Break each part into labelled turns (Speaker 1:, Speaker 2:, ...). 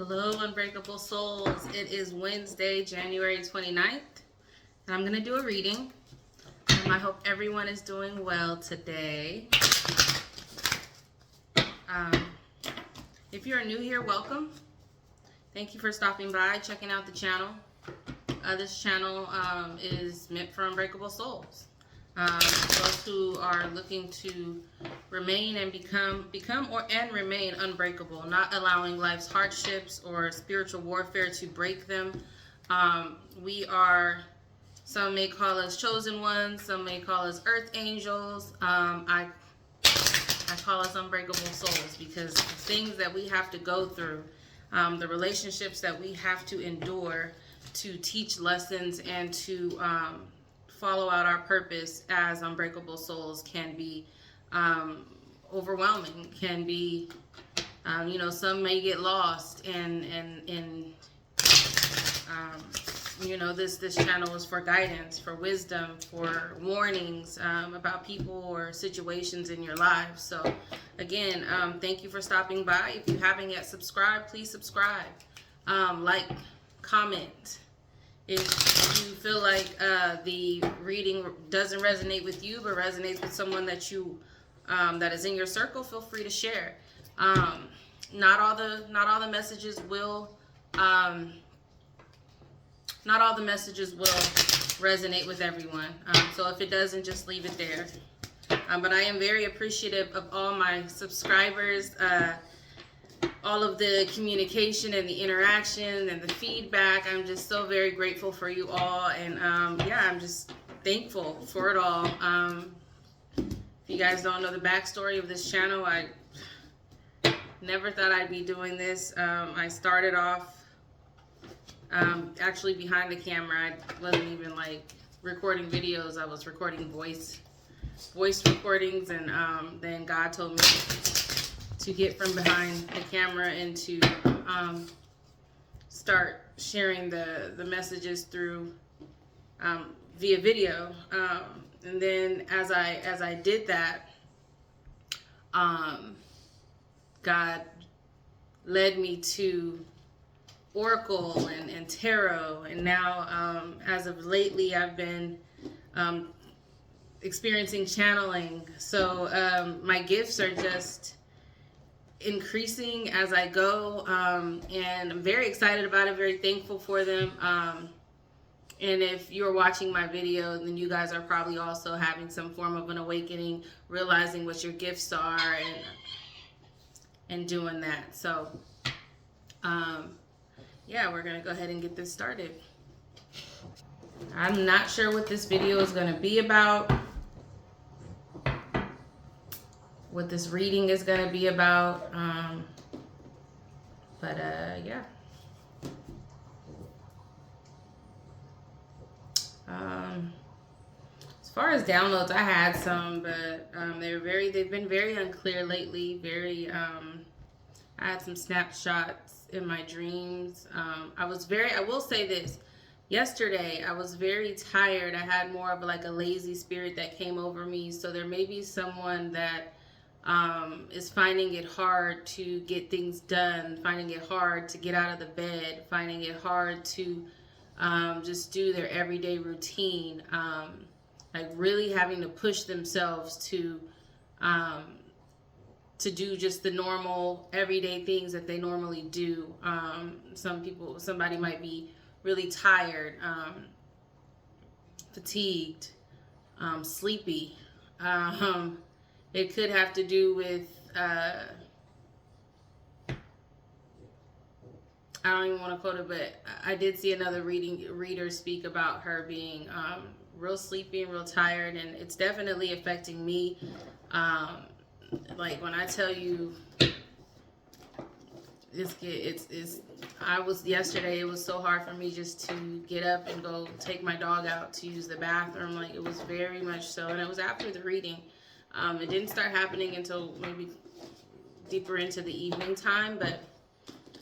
Speaker 1: Hello, Unbreakable Souls. It is Wednesday, January 29th, and I'm going to do a reading. I hope everyone is doing well today. If you're new here, welcome. Thank you for stopping by, checking out the channel. This channel is meant for Unbreakable Souls. Those who are looking to remain and become and remain unbreakable, not allowing life's hardships or spiritual warfare to break them. We are, some may call us chosen ones, some may call us earth angels. I call us unbreakable souls because the things that we have to go through, the relationships that we have to endure to teach lessons and to follow out our purpose as unbreakable souls can be overwhelming, can be, some may get lost and this channel is for guidance, for wisdom, for warnings about people or situations in your lives. So again, thank you for stopping by. If you haven't yet subscribed, please subscribe, like, comment. If you feel like the reading doesn't resonate with you but resonates with someone that you that is in your circle, feel free to share. Not all the messages will resonate with everyone. So if it doesn't, just leave it there. But I am very appreciative of all my subscribers, all of the communication and the interaction and the feedback. I'm just so very grateful for you all, and I'm just thankful for it all. If you guys don't know the backstory of this channel, I never thought I'd be doing this. I started off actually behind the camera. I wasn't even like recording videos. I was recording voice recordings, and then God told me to get from behind the camera and to start sharing the messages through via video. And then as I did that, God led me to Oracle and Tarot, and now as of lately I've been experiencing channeling. So my gifts are just increasing as I go, and I'm very excited about it, very thankful for them. And if you're watching my video, then you guys are probably also having some form of an awakening, realizing what your gifts are and doing that. So we're gonna go ahead and get this started. I'm not sure what this video is gonna be about, what this reading is going to be about, yeah. As far as downloads, I had some, but they've been very unclear lately. I had some snapshots in my dreams. I will say this. Yesterday, I was very tired. I had more of like a lazy spirit that came over me. So there may be someone that is finding it hard to get things done, finding it hard to get out of the bed, finding it hard to just do their everyday routine, like really having to push themselves to do just the normal everyday things that they normally do. Somebody might be really tired, fatigued, sleepy. It could have to do with, I don't even want to quote it, but I did see another reader speak about her being real sleepy and real tired, and it's definitely affecting me. Like when I tell you, yesterday, it was so hard for me just to get up and go take my dog out to use the bathroom. Like it was very much so, and it was after the reading. It didn't start happening until maybe deeper into the evening time, but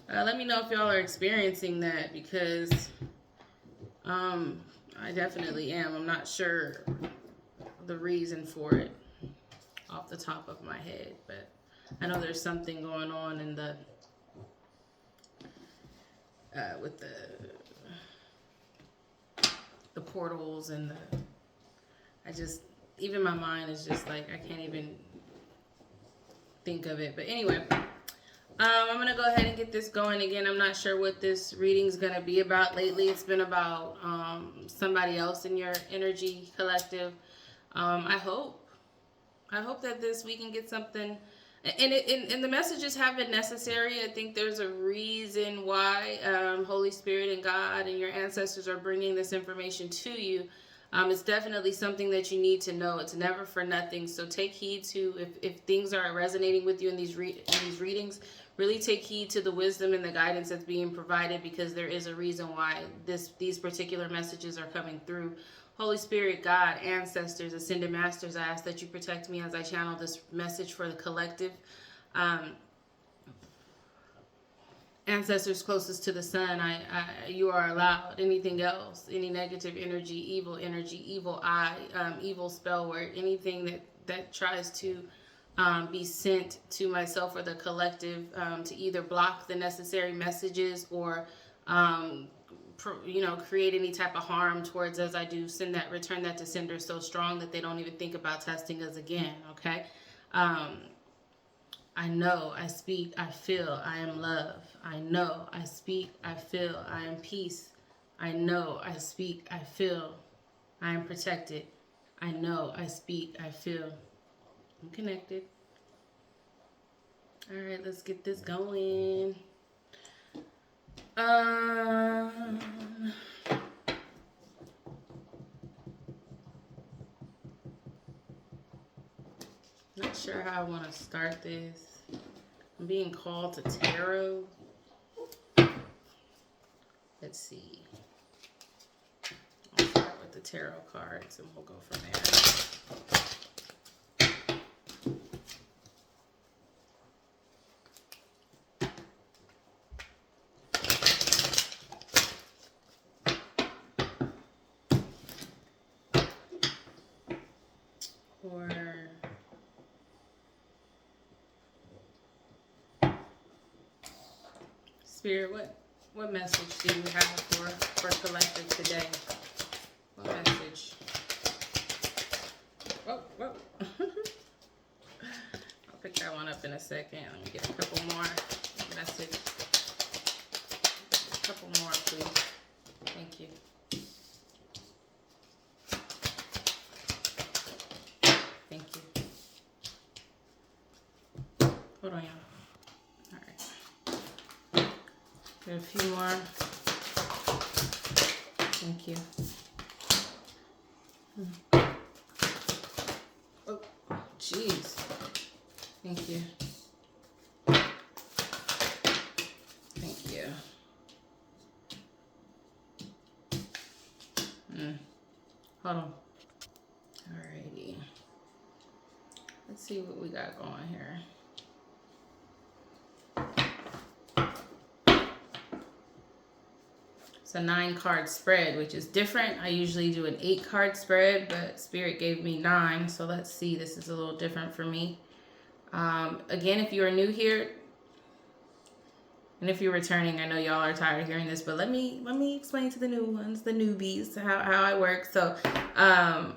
Speaker 1: let me know if y'all are experiencing that, because I definitely am. I'm not sure the reason for it off the top of my head, but I know there's something going on in the with the portals and even my mind is just like, I can't even think of it. But anyway, I'm going to go ahead and get this going again. I'm not sure what this reading is going to be about. Lately, it's been about somebody else in your energy collective. I hope that we can get something. And the messages have been necessary. I think there's a reason why Holy Spirit and God and your ancestors are bringing this information to you. It's definitely something that you need to know. It's never for nothing. So take heed to, if things are resonating with you in these readings, really take heed to the wisdom and the guidance that's being provided, because there is a reason why these particular messages are coming through. Holy Spirit, God, ancestors, ascended masters, I ask that you protect me as I channel this message for the collective. Ancestors closest to the sun, you are allowed. Anything else, any negative energy, evil eye, evil spell word, anything that tries to be sent to myself or the collective to either block the necessary messages or create any type of harm towards us, I do return that to sender so strong that they don't even think about testing us again. Okay. I know, I speak, I feel, I am love. I know, I speak, I feel, I am peace. I know, I speak, I feel, I am protected. I know, I speak, I feel, I'm connected. All right, let's get this going. Not sure how I want to start this. I'm being called to tarot. Let's see. I'll start with the tarot cards and we'll go from there. Spirit, what message do you have for collective today? What message? Whoa. I'll pick that one up in a second. Let me get a couple more message. A couple more, please. Thank you. Thank you. Hold on, y'all. All right. Get a few more. Thank you. Oh, jeez. Thank you. Thank you. Hold on. Alrighty. Let's see what we got going here. It's a 9-card spread, which is different. I usually do an 8-card spread, but Spirit gave me 9. So let's see. This is a little different for me. Again, if you are new here, and if you're returning, I know y'all are tired of hearing this, but let me explain to the new ones, the newbies, how I work. So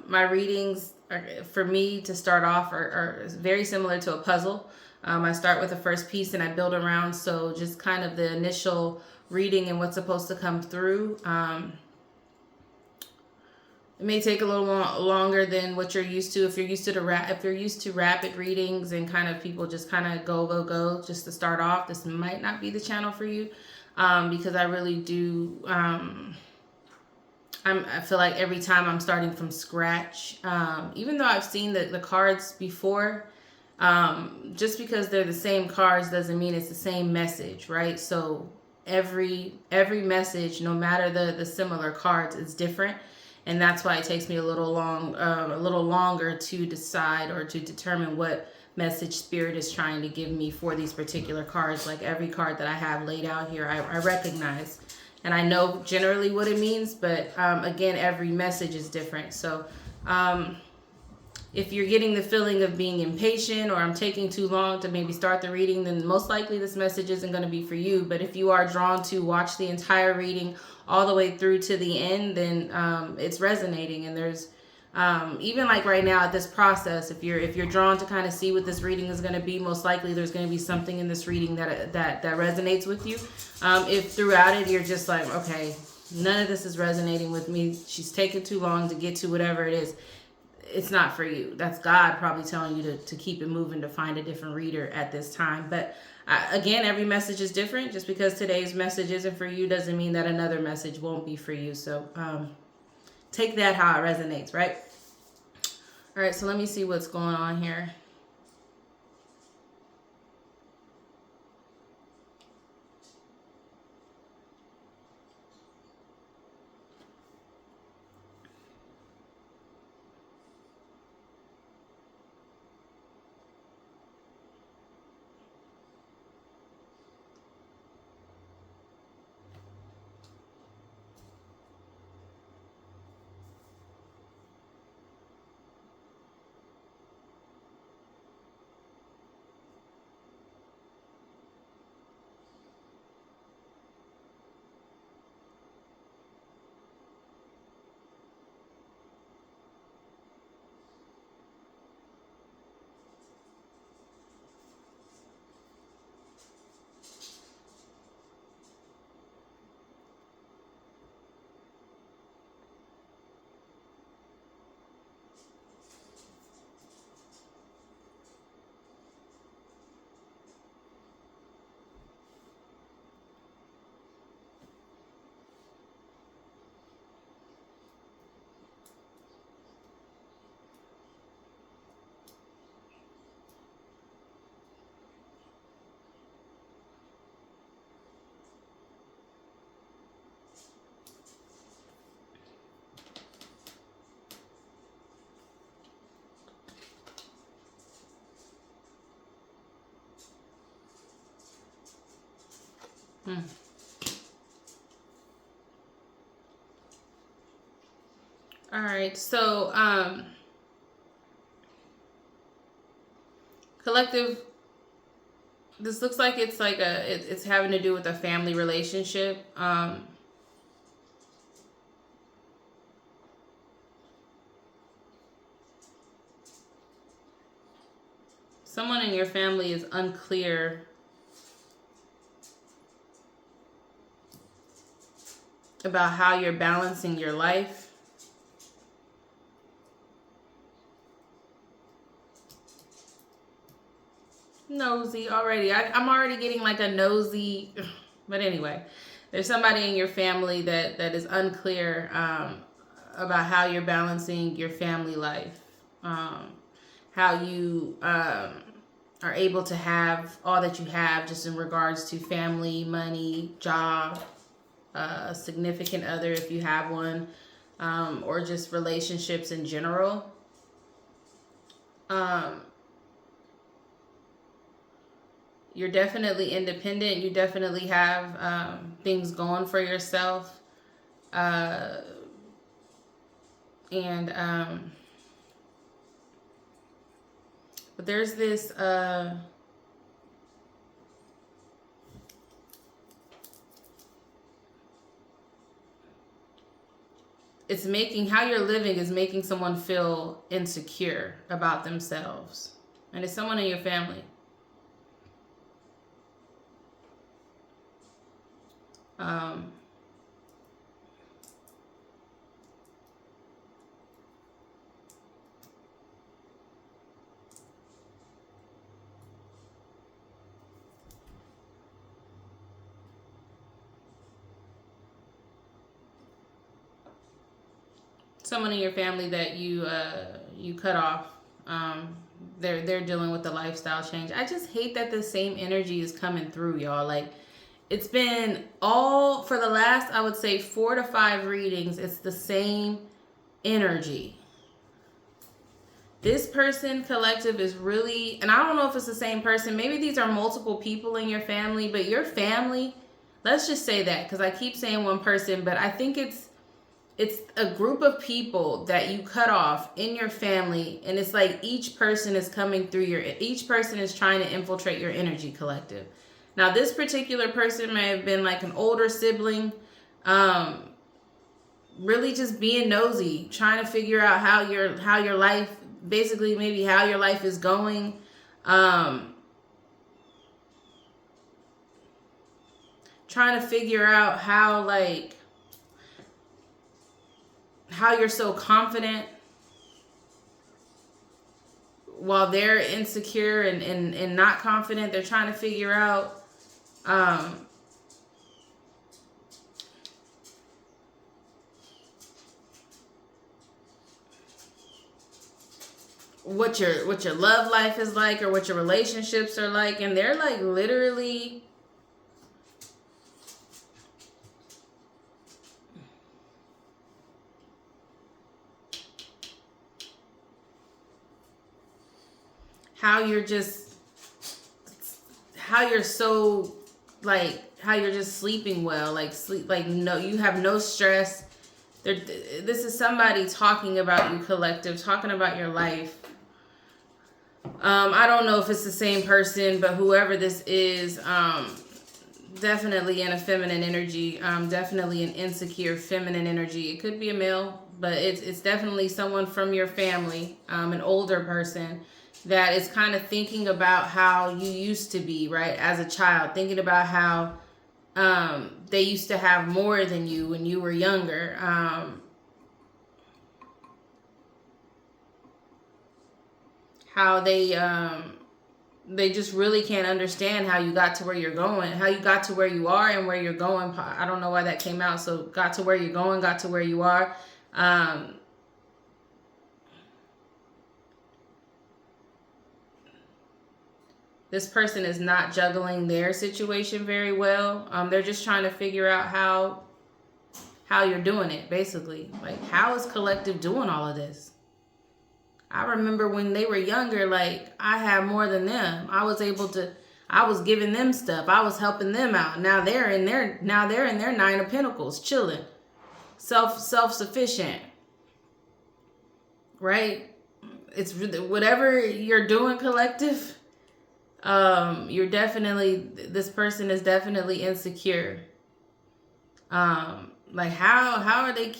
Speaker 1: my readings are, for me to start off, are very similar to a puzzle. I start with the first piece and I build around. So just kind of the initial reading and what's supposed to come through. It may take a little longer than what you're used to. If you're used to rapid readings and kind of people just kind of go just to start off, this might not be the channel for you, because I really do. I feel like every time I'm starting from scratch, even though I've seen the cards before. Just because they're the same cards doesn't mean it's the same message, right? So every message, no matter the similar cards, is different, and that's why it takes me a little longer to decide or to determine what message Spirit is trying to give me for these particular cards. Like every card that I have laid out here, I recognize and I know generally what it means, but again, every message is different. So If you're getting the feeling of being impatient or I'm taking too long to maybe start the reading, then most likely this message isn't going to be for you. But if you are drawn to watch the entire reading all the way through to the end, then it's resonating. And there's even like right now at this process, if you're drawn to kind of see what this reading is going to be, most likely there's going to be something in this reading that resonates with you. If throughout it you're just like, okay, none of this is resonating with me, she's taking too long to get to whatever it is, it's not for you. That's God probably telling you to keep it moving, to find a different reader at this time. But again, every message is different. Just because today's message isn't for you doesn't mean that another message won't be for you. So take that how it resonates, right? All right, so let me see what's going on here. All right, so collective, this looks like it's like it's having to do with a family relationship. Someone in your family is unclear about how you're balancing your life. Nosy already. I'm already getting like a nosy, but anyway, there's somebody in your family that is unclear about how you're balancing your family life, how you are able to have all that you have just in regards to family, money, job, a significant other if you have one, or just relationships in general. You're definitely independent. You definitely have things going for yourself. But there's this it's making, how you're living is making someone feel insecure about themselves. And it's someone in your family. Someone in your family that you cut off. They're dealing with the lifestyle change. I just hate that the same energy is coming through, y'all. Like, it's been all for the last, I would say, 4 to 5 readings. It's the same energy. This person collective is really, and I don't know if it's the same person. Maybe these are multiple people in your family, but your family, let's just say that, because I keep saying one person, but I think it's it's a group of people that you cut off in your family, and it's like each person is coming through each person is trying to infiltrate your energy collective. Now, this particular person may have been like an older sibling, really just being nosy, trying to figure out how your life, basically maybe how your life is going. Trying to figure out how you're so confident while they're insecure and not confident. They're trying to figure out what your love life is like, or what your relationships are like, and they're like literally how you're just sleeping well, no, you have no stress. This is somebody talking about you, collective, talking about your life. I don't know if it's the same person, but whoever this is, definitely in a feminine energy, definitely an insecure feminine energy. It could be a male, but it's definitely someone from your family, an older person that is kind of thinking about how you used to be, right, as a child, thinking about how they used to have more than you when you were younger. How they just really can't understand how you got to where you're going, how you got to where you are and where you're going. I don't know why that came out. So got to where you're going, got to where you are. This person is not juggling their situation very well. They're just trying to figure out how you're doing it, basically. Like, how is collective doing all of this? I remember when they were younger, like, I had more than them. I was giving them stuff. I was helping them out. Now they're in their 9 of Pentacles, chilling, self-sufficient, right? It's whatever you're doing, collective. This person is definitely insecure. Like, how are they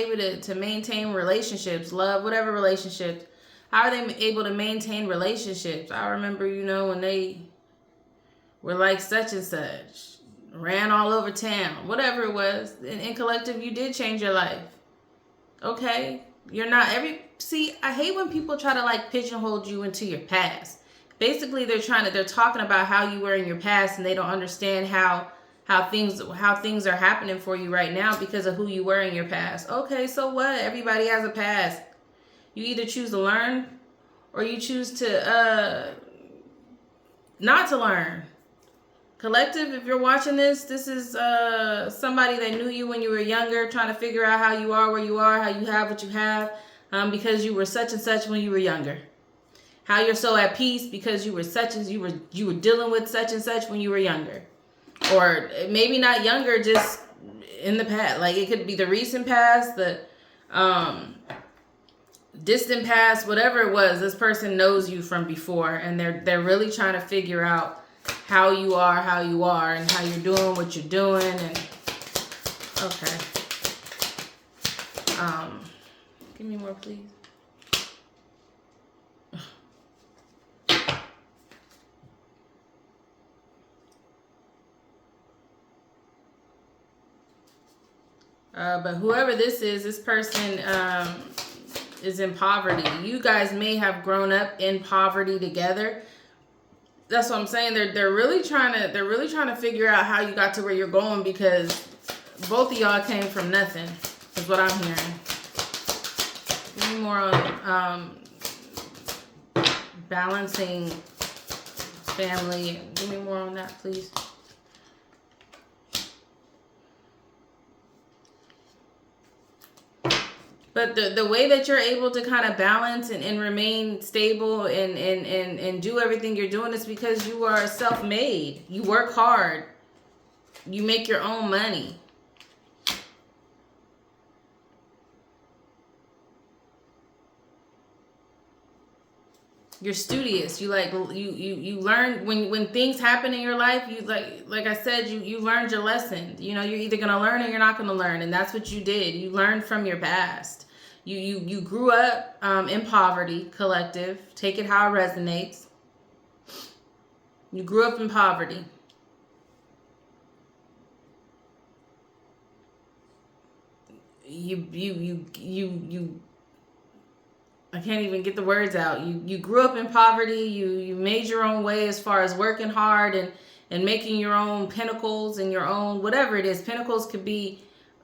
Speaker 1: able to maintain relationships, love, whatever relationships? How are they able to maintain relationships? I remember, when they were like such and such, ran all over town, whatever it was. In collective, you did change your life. Okay? You're not I hate when people try to like pigeonhole you into your past. Basically, they're talking about how you were in your past, and they don't understand how things are happening for you right now because of who you were in your past. Okay, so what? Everybody has a past. You either choose to learn or you choose to not to learn. Collective, if you're watching this is somebody that knew you when you were younger, trying to figure out how you are where you are, how you have what you have, because you were such and such when you were younger. How you're so at peace because you were dealing with such and such when you were younger. Or maybe not younger, just in the past. Like, it could be the recent past, the distant past, whatever it was. This person knows you from before, and they're really trying to figure out how you are, and how you're doing what you're doing. And okay, give me more, please. But whoever this person is in poverty. You guys may have grown up in poverty together. That's what I'm saying. They're really trying to figure out how you got to where you're going, because both of y'all came from nothing, is what I'm hearing. Give me more on balancing family. Give me more on that, please. But the way that you're able to kind of balance and remain stable and do everything you're doing is because you are self-made. You work hard. You make your own money. You're studious. You learn when things happen in your life. You like I said, you learned your lesson. You know, you're either gonna learn or you're not gonna learn, and that's what you did. You learned from your past. You grew up in poverty, collective. Take it how it resonates. You grew up in poverty. You I can't even get the words out. You grew up in poverty. You made your own way as far as working hard and making your own pinnacles and your own whatever it is. Pinnacles could be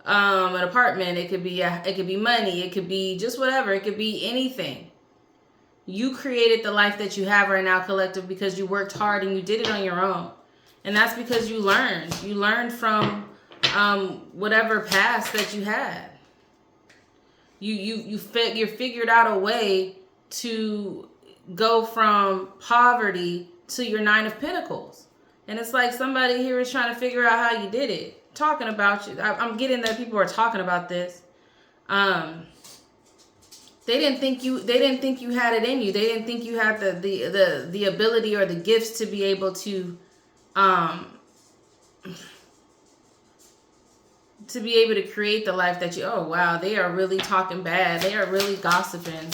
Speaker 1: an apartment. It could be money. It could be just whatever. It could be anything. You created the life that you have right now, collective, because you worked hard and you did it on your own. And that's because you learned. You learned from whatever past that you had. You figured out a way to go from poverty to your 9 of Pentacles. And it's like somebody here is trying to figure out how you did it. Talking about you. I'm getting that people are talking about this. They didn't think you had it in you. They didn't think you had the ability or the gifts to be able to create the life that you, oh wow, they are really talking bad. They are really gossiping.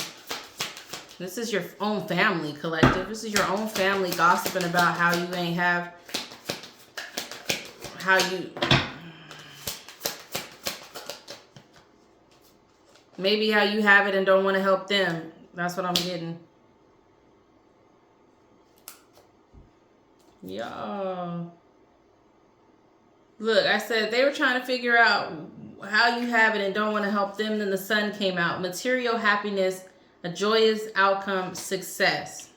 Speaker 1: This is your own family, collective. This is your own family gossiping about how you ain't have, maybe how you have it and don't want to help them. That's what I'm getting. Y'all. Look, I said they were trying to figure out how you have it and don't want to help them. Then the sun came out. Material happiness, a joyous outcome, success.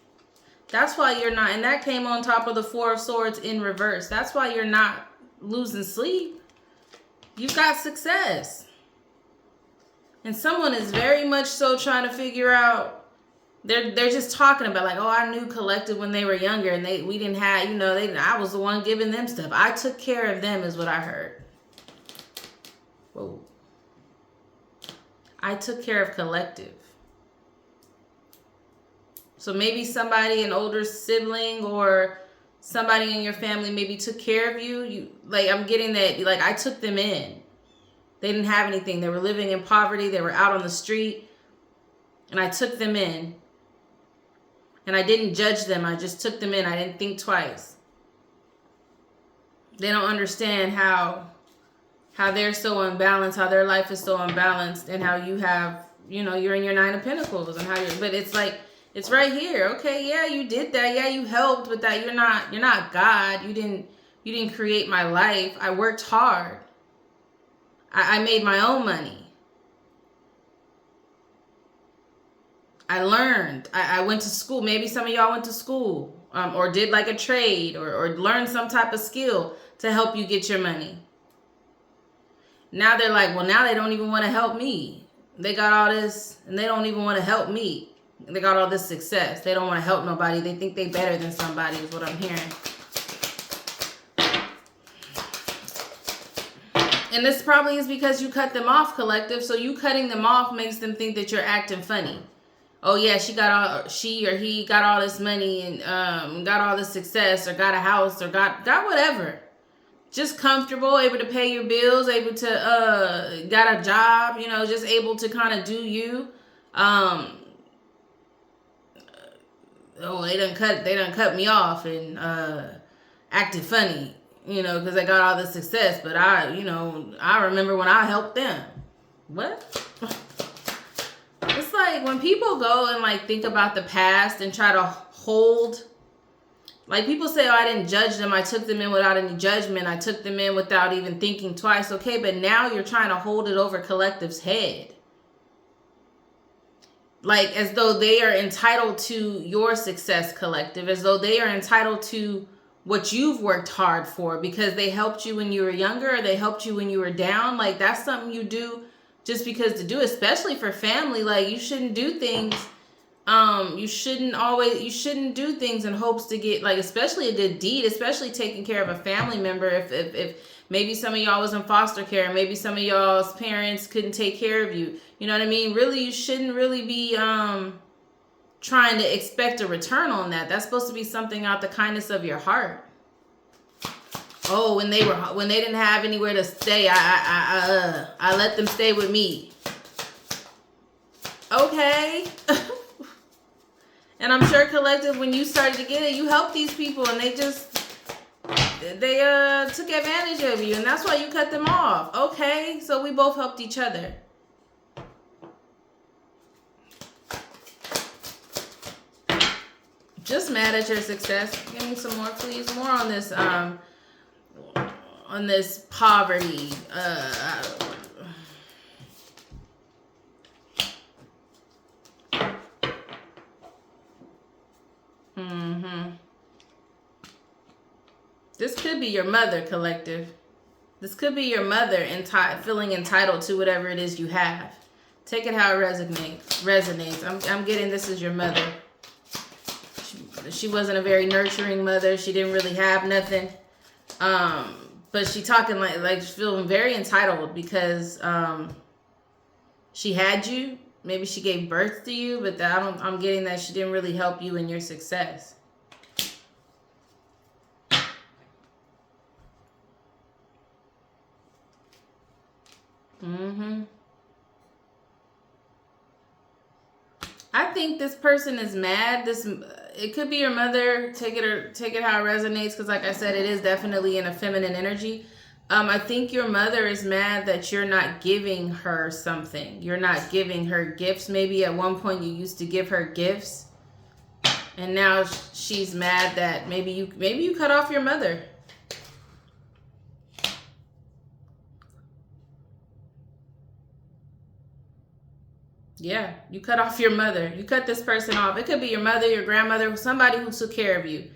Speaker 1: That's why you're not, and that came on top of the 4 of Swords in reverse. That's why you're not losing sleep. You've got success. And someone is very much so trying to figure out, they're just talking about like, oh, I knew collective when they were younger and we didn't have, you know, I was the one giving them stuff. I took care of them is what I heard. Whoa. I took care of collective. So maybe somebody, an older sibling or somebody in your family maybe took care of you. Like, I'm getting that, like, I took them in. They didn't have anything. They were living in poverty. They were out on the street. And I took them in. And I didn't judge them. I just took them in. I didn't think twice. They don't understand how they're so unbalanced, how their life is so unbalanced, and how you have, you know, you're in your 9 of Pentacles, and how but it's like, it's right here. Okay, yeah, you did that. Yeah, you helped with that. You're not God. You didn't create my life. I worked hard. I made my own money. I learned. I went to school. Maybe some of y'all went to school or did like a trade or learned some type of skill to help you get your money. Now they're like, well, now they don't even want to help me. They got all this and they don't even want to help me. They got all this success. They don't want to help nobody. They think they better than somebody is what I'm hearing. And this probably is because you cut them off, collective. So you cutting them off makes them think that you're acting funny. Oh yeah, she or he got all this money and got all this success or got a house or got whatever. Just comfortable, able to pay your bills, able to got a job, you know, just able to kind of do you. Oh, they done cut me off and acted funny, you know, because I got all this success. But I remember when I helped them. What? It's like when people go and like think about the past and try to hold, like people say, oh, I didn't judge them. I took them in without any judgment. I took them in without even thinking twice. Okay, but now you're trying to hold it over collective's head. Like as though they are entitled to your success, collective, as though they are entitled to what you've worked hard for because they helped you when you were younger or they helped you when you were down. Like that's something you do just because to do, especially for family. Like you shouldn't do things. You shouldn't do things in hopes to get, like, especially a good deed, especially taking care of a family member. If maybe some of y'all was in foster care, maybe some of y'all's parents couldn't take care of you. You know what I mean? Really, you shouldn't really be trying to expect a return on that. That's supposed to be something out the kindness of your heart. Oh, when they didn't have anywhere to stay, I let them stay with me. Okay. And I'm sure, collective, when you started to get it, you helped these people, and they took advantage of you, and that's why you cut them off. Okay, so we both helped each other. Just mad at your success. Give me some more, please. More on this poverty. This could be your mother, collective. This could be your mother feeling entitled to whatever it is you have. Take it how it resonates. I'm getting this is your mother. She wasn't a very nurturing mother. She didn't really have nothing. But she talking like feeling very entitled because she had you. Maybe she gave birth to you, but I'm getting that she didn't really help you in your success. I think this person is mad. It could be your mother. Take it how it resonates, because like I said, it is definitely in a feminine energy. I think your mother is mad that you're not giving her something. You're not giving her gifts. Maybe at one point you used to give her gifts, and now she's mad that maybe you cut off your mother. Yeah, you cut off your mother. You cut this person off. It could be your mother, your grandmother, somebody who took care of you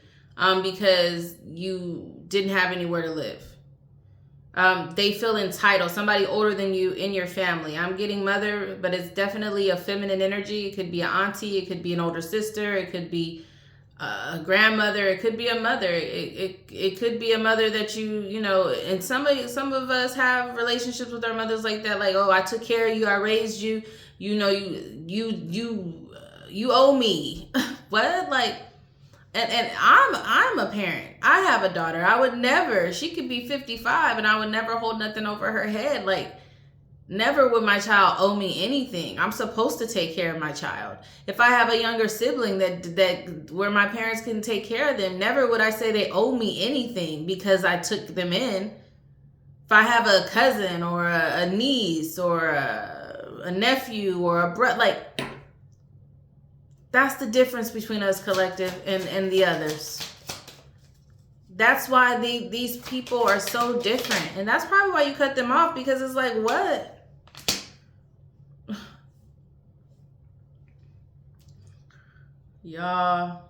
Speaker 1: because you didn't have anywhere to live. They feel entitled. Somebody older than you in your family. I'm getting mother, but it's definitely a feminine energy. It could be an auntie. It could be an older sister. It could be a grandmother. It could be a mother. It could be a mother that you know. And some of us have relationships with our mothers like that. Like, oh, I took care of you. I raised you. You know, you owe me. What? Like, and I'm a parent. I have a daughter. I would never, she could be 55 and I would never hold nothing over her head. Like, never would my child owe me anything. I'm supposed to take care of my child. If I have a younger sibling that where my parents can take care of them, never would I say they owe me anything because I took them in. If I have a cousin or a niece or a nephew or a brother, like, that's the difference between us, collective, and the others. That's why these people are so different. And that's probably why you cut them off, because it's like, what? Y'all.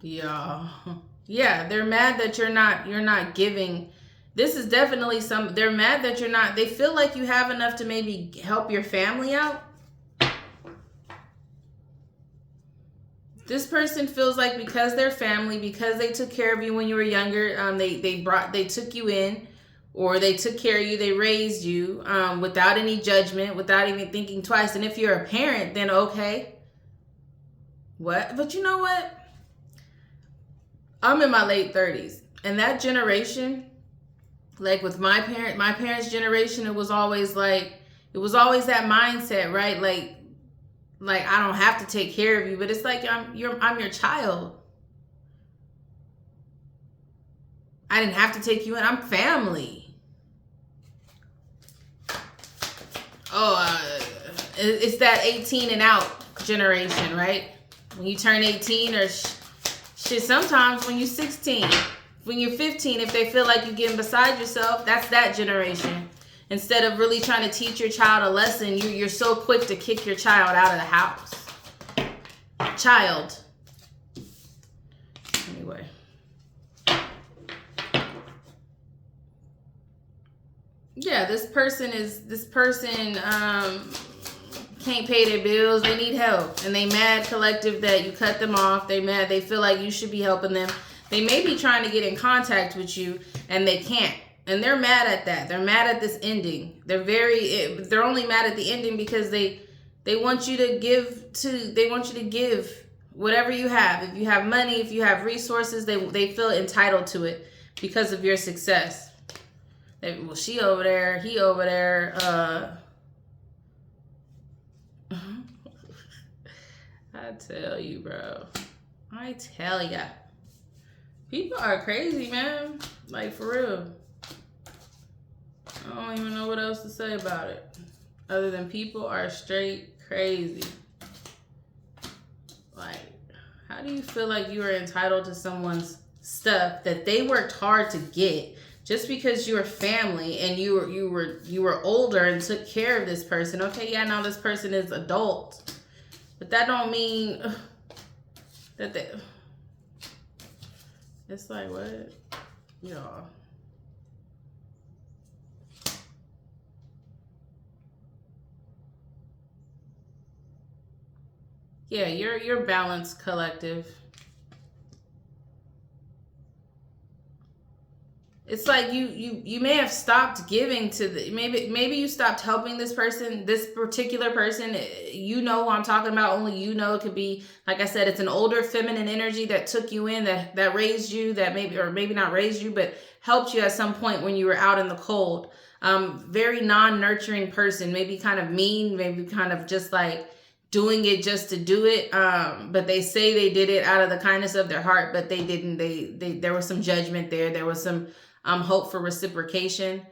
Speaker 1: Yeah, they're mad that you're not giving. This is definitely they're mad that you're not, they feel like you have enough to maybe help your family out. This person feels like because they're family, because they took care of you when you were younger, they took you in, or they took care of you, they raised you without any judgment, without even thinking twice. And if you're a parent, then okay. What? But you know what? I'm in my late 30s, and that generation, like with my parents' generation, it was always that mindset, right? Like I don't have to take care of you, but it's like I'm your child. I didn't have to take you in. I'm family. Oh, it's that 18 and out generation, right? When you turn 18 or shit, sometimes when you're 16, when you're 15, if they feel like you're getting beside yourself, that's that generation. Instead of really trying to teach your child a lesson, you're so quick to kick your child out of the house. Child. Anyway. Yeah, this person can't pay their bills. They need help. And they mad, collective, that you cut them off. They mad. They feel like you should be helping them. They may be trying to get in contact with you and they can't. And they're mad at that. They're mad at this ending. They're only mad at the ending because they They want you to give whatever you have. If you have money, if you have resources, they feel entitled to it because of your success. Well, she over there, he over there. I tell you, bro. I tell ya. People are crazy, man. Like, for real. I don't even know what else to say about it. Other than people are straight crazy. Like, how do you feel like you are entitled to someone's stuff that they worked hard to get just because you're family and you were older and took care of this person? Okay, yeah, now this person is adult, but that don't mean that they. It's like, what, y'all? Yeah, you're balanced, collective. It's like you may have stopped giving to the maybe you stopped helping this person, this particular person. You know who I'm talking about. Only you know. It could be, like I said, it's an older feminine energy that took you in, that raised you, that maybe not raised you, but helped you at some point when you were out in the cold. Very non-nurturing person, maybe kind of mean, maybe kind of just like doing it just to do it. But they say they did it out of the kindness of their heart, but they didn't. There was some judgment there. There was some hope for reciprocation.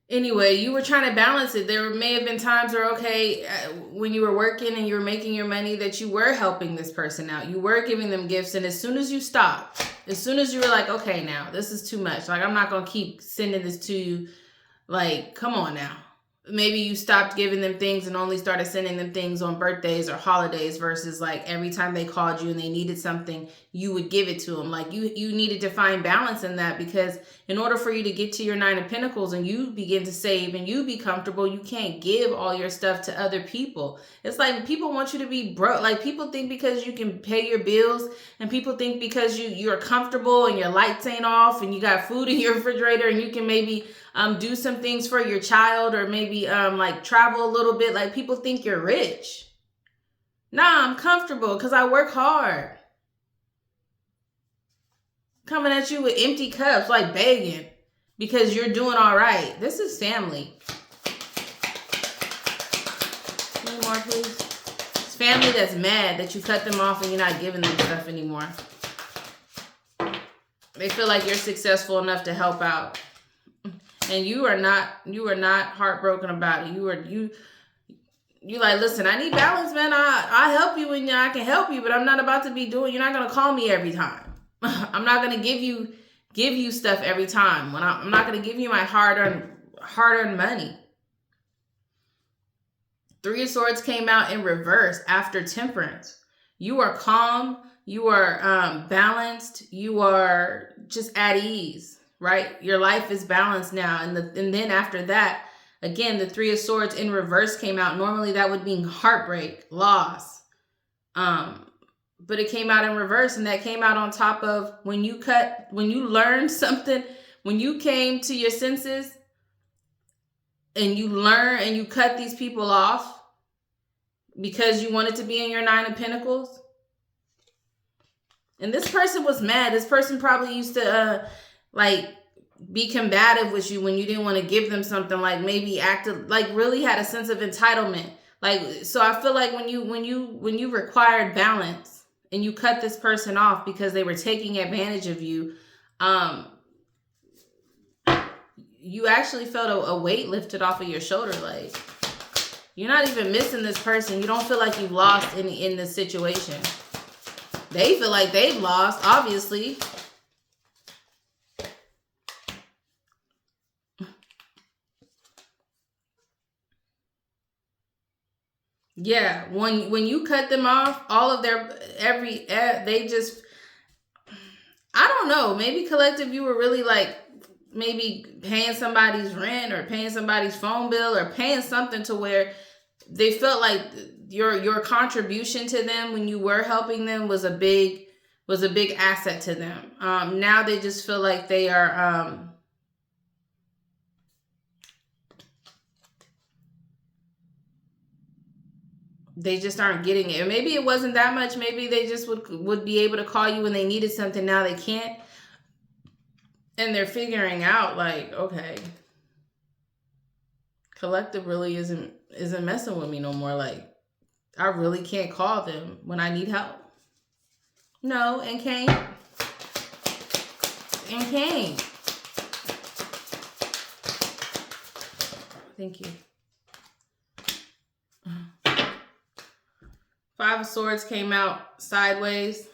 Speaker 1: Anyway, you were trying to balance it. There may have been times where, okay, when you were working and you were making your money, that you were helping this person out. You were giving them gifts. And as soon as you stopped, as soon as you were like, okay, now this is too much. Like, I'm not going to keep sending this to you. Like, come on now. Maybe you stopped giving them things and only started sending them things on birthdays or holidays versus like every time they called you and they needed something, you would give it to them. Like you needed to find balance in that, because in order for you to get to your 9 of Pentacles and you begin to save and you be comfortable, you can't give all your stuff to other people. It's like people want you to be broke. Like people think because you can pay your bills, and people think because you're comfortable and your lights ain't off and you got food in your refrigerator and you can maybe do some things for your child, or maybe like travel a little bit. Like people think you're rich. Nah, I'm comfortable because I work hard. Coming at you with empty cups, like begging because you're doing all right. This is family. Any more, please? It's family that's mad that you cut them off and you're not giving them stuff anymore. They feel like you're successful enough to help out. And you are not heartbroken about it. You like, listen, I need balance, man. I help you when I can help you, but I'm not about to be doing. You're not gonna call me every time. I'm not gonna give you stuff every time. I'm not gonna give you my hard-earned money. 3 of Swords came out in reverse after Temperance. You are calm. You are balanced. You are just at ease. Right? Your life is balanced now. And then after that, again, the 3 of Swords in reverse came out. Normally that would mean heartbreak, loss. But it came out in reverse, and that came out on top of when you learned something, when you came to your senses and you learn and you cut these people off because you wanted to be in your 9 of Pentacles. And this person was mad. This person probably used to, like be combative with you when you didn't want to give them something, like maybe acted like really had a sense of entitlement. Like, so I feel like when you required balance and you cut this person off because they were taking advantage of you, you actually felt a weight lifted off of your shoulder. Like you're not even missing this person. You don't feel like you've lost in this situation. They feel like they've lost, obviously. Yeah, when you cut them off, all of they just, I don't know, maybe collective, you were really like maybe paying somebody's rent or paying somebody's phone bill or paying something to where they felt like your contribution to them when you were helping them was a big asset to them. Now they just feel like they are they just aren't getting it. Maybe it wasn't that much. Maybe they just would be able to call you when they needed something. Now they can't. And they're figuring out like, okay, collective really isn't messing with me no more. Like, I really can't call them when I need help. No, and can't. And can't. Thank you. Five of Swords came out sideways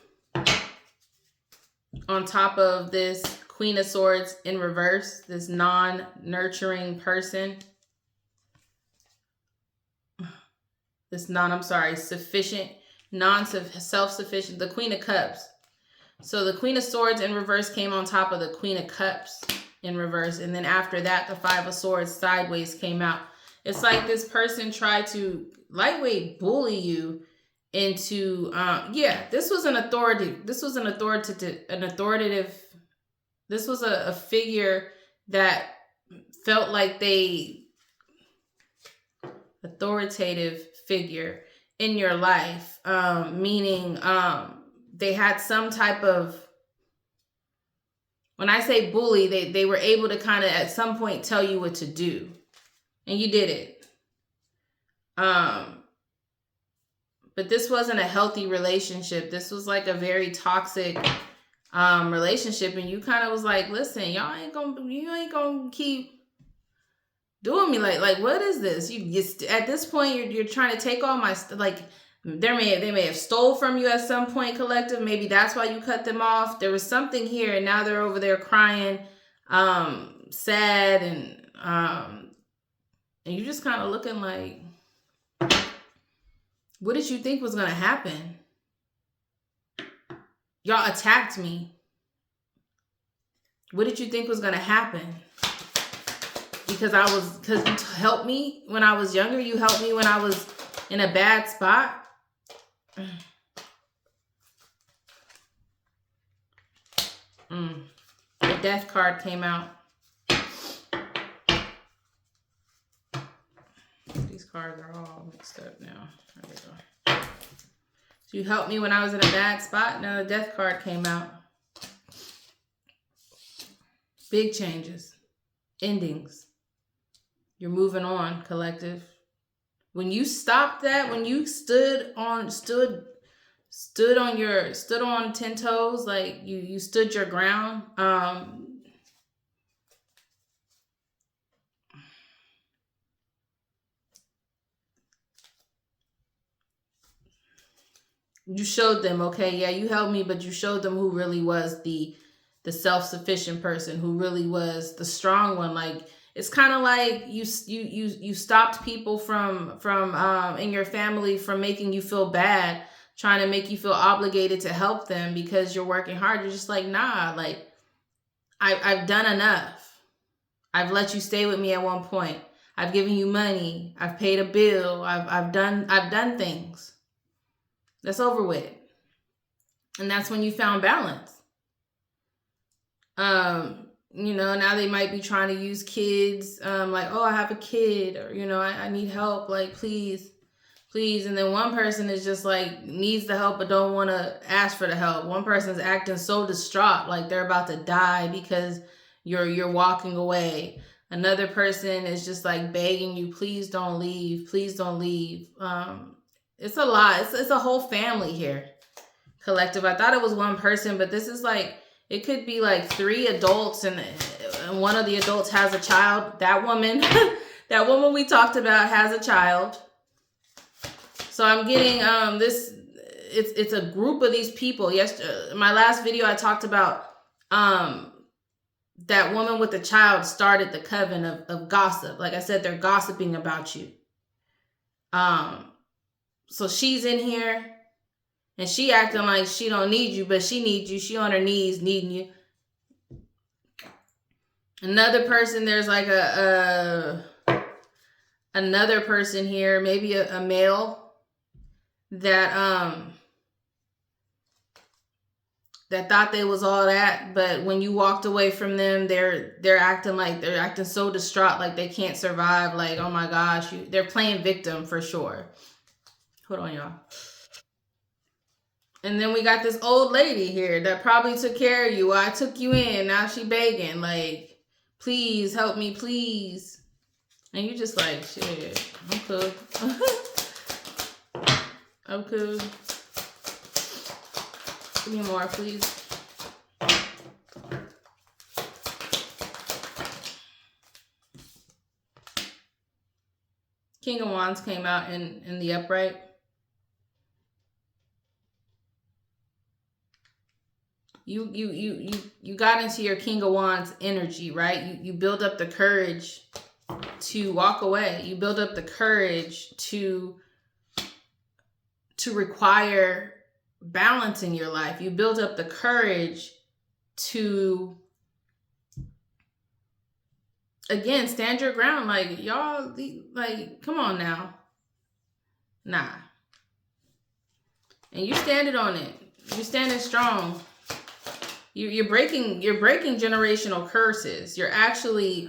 Speaker 1: on top of this Queen of Swords in reverse, this non-nurturing person. Self-sufficient, the Queen of Cups. So the Queen of Swords in reverse came on top of the Queen of Cups in reverse. And then after that, the Five of Swords sideways came out. It's like this person tried to lightweight bully you into, this was an authoritative, this was a figure that felt like authoritative figure in your life, meaning they had some type of, when I say bully, they were able to kind of at some point tell you what to do, and you did it. But this wasn't a healthy relationship. This was like a very toxic relationship, and you kind of was like, listen, you ain't gonna keep doing me like what is this? You at this point you're trying to take all my like they may have stole from you at some point, collective. Maybe that's why you cut them off. There was something here, and now they're over there crying, sad, and you just kind of looking like, what did you think was gonna happen? Y'all attacked me. What did you think was gonna happen? Because you helped me when I was younger. You helped me when I was in a bad spot. The Death card came out. These cards are all mixed up now. There we go. So you helped me when I was in a bad spot. Now the Death card came out. Big changes. Endings. You're moving on, collective. When you stopped that, when you stood on 10 toes, like you stood your ground, you showed them, okay, yeah, you helped me, but you showed them who really was the self-sufficient person, who really was the strong one. Like, it's kind of like you stopped people from in your family from making you feel bad, trying to make you feel obligated to help them because you're working hard. You're just like, nah, like I've done enough. I've let you stay with me at one point. I've given you money. I've paid a bill. I've done things. That's over with. And that's when you found balance. Now they might be trying to use kids, like, oh, I have a kid, or, I need help, like, please. And then one person is just like, needs the help, but don't want to ask for the help. One person's acting so distraught, like they're about to die because you're walking away. Another person is just like begging you, please don't leave. Please don't leave. It's a lot. It's a whole family here, collective. I thought it was one person, but this is like, it could be like 3 adults and one of the adults has a child. That woman, that woman we talked about has a child. So I'm getting it's a group of these people. My last video I talked about that woman with the child started the coven of gossip. Like I said, they're gossiping about you. So she's in here. And she acting like she don't need you, but she needs you. She on her knees needing you. Another person, there's like another person here, maybe a male that thought they was all that, but when you walked away from them, they're acting so distraught, like they can't survive. Like, oh my gosh, they're playing victim for sure. Hold on, y'all. And then we got this old lady here that probably took care of you. I took you in. Now she begging, like, please help me, please. And you just like, shit, I'm cool. I'm cool. Give me more, please. King of Wands came out in the upright. You got into your King of Wands energy, right? You build up the courage to walk away. You build up the courage to require balance in your life. You build up the courage to, again, stand your ground. Like, y'all, like, come on now. Nah. And you standing on it. You're standing strong. You're breaking generational curses. You're actually,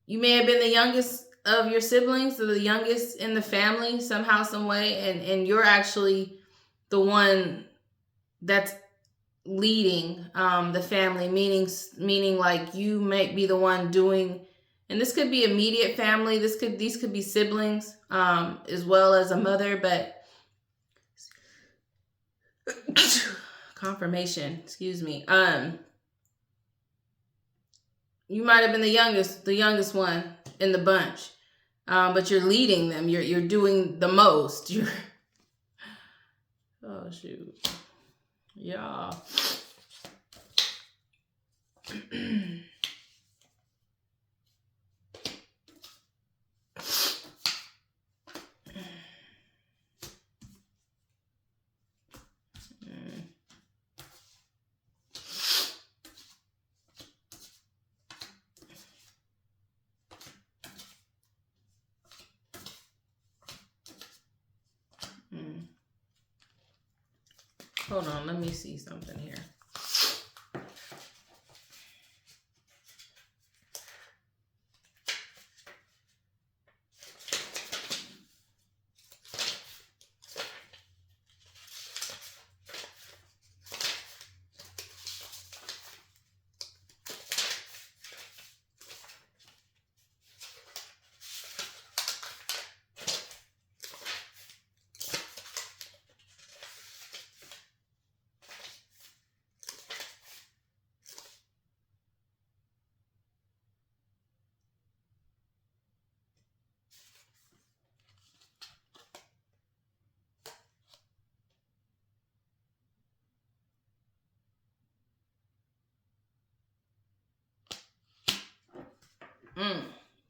Speaker 1: you may have been the youngest of your siblings or the youngest in the family somehow, some way. And you're actually the one that's leading the family, meaning like you might be the one doing, and this could be immediate family. These could be siblings, as well as a mother, but confirmation, excuse me. You might have been the youngest one in the bunch. But you're leading them. You're doing the most. Oh shoot. Yeah. Hold on, let me see something here.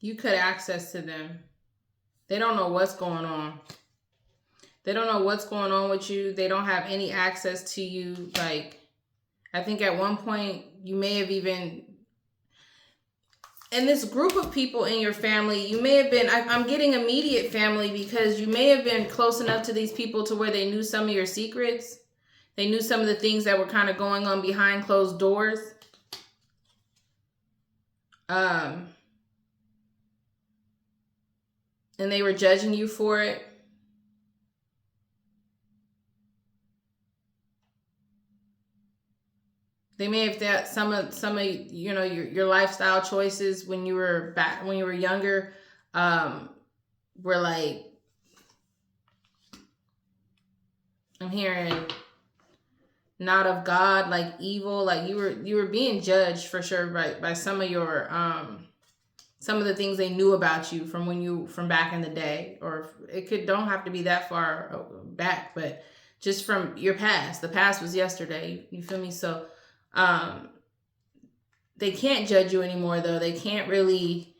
Speaker 1: You cut access to them. They don't know what's going on. They don't know what's going on with you. They don't have any access to you. Like, I think at one point you may have even, in this group of people in your family, you may have been, I'm getting immediate family, because you may have been close enough to these people to where they knew some of your secrets. They knew some of the things that were kind of going on behind closed doors. And they were judging you for it. They may have that some of you know your lifestyle choices when you were younger, were like, I'm hearing not of God, like evil, like you were being judged for sure by some of your some of the things they knew about you from back in the day, or don't have to be that far back, but just from your past. The past was yesterday. You feel me? So, they can't judge you anymore, though. They can't really.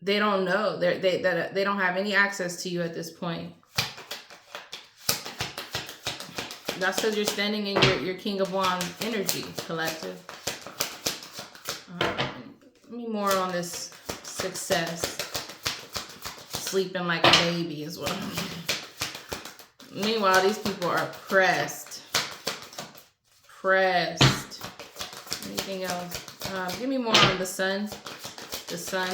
Speaker 1: They don't know. They don't have any access to you at this point. That's because you're standing in your King of Wands energy, collective. Give me more on this success. Sleeping like a baby as well. Meanwhile, these people are pressed. Anything else? Give me more on the sun. the sun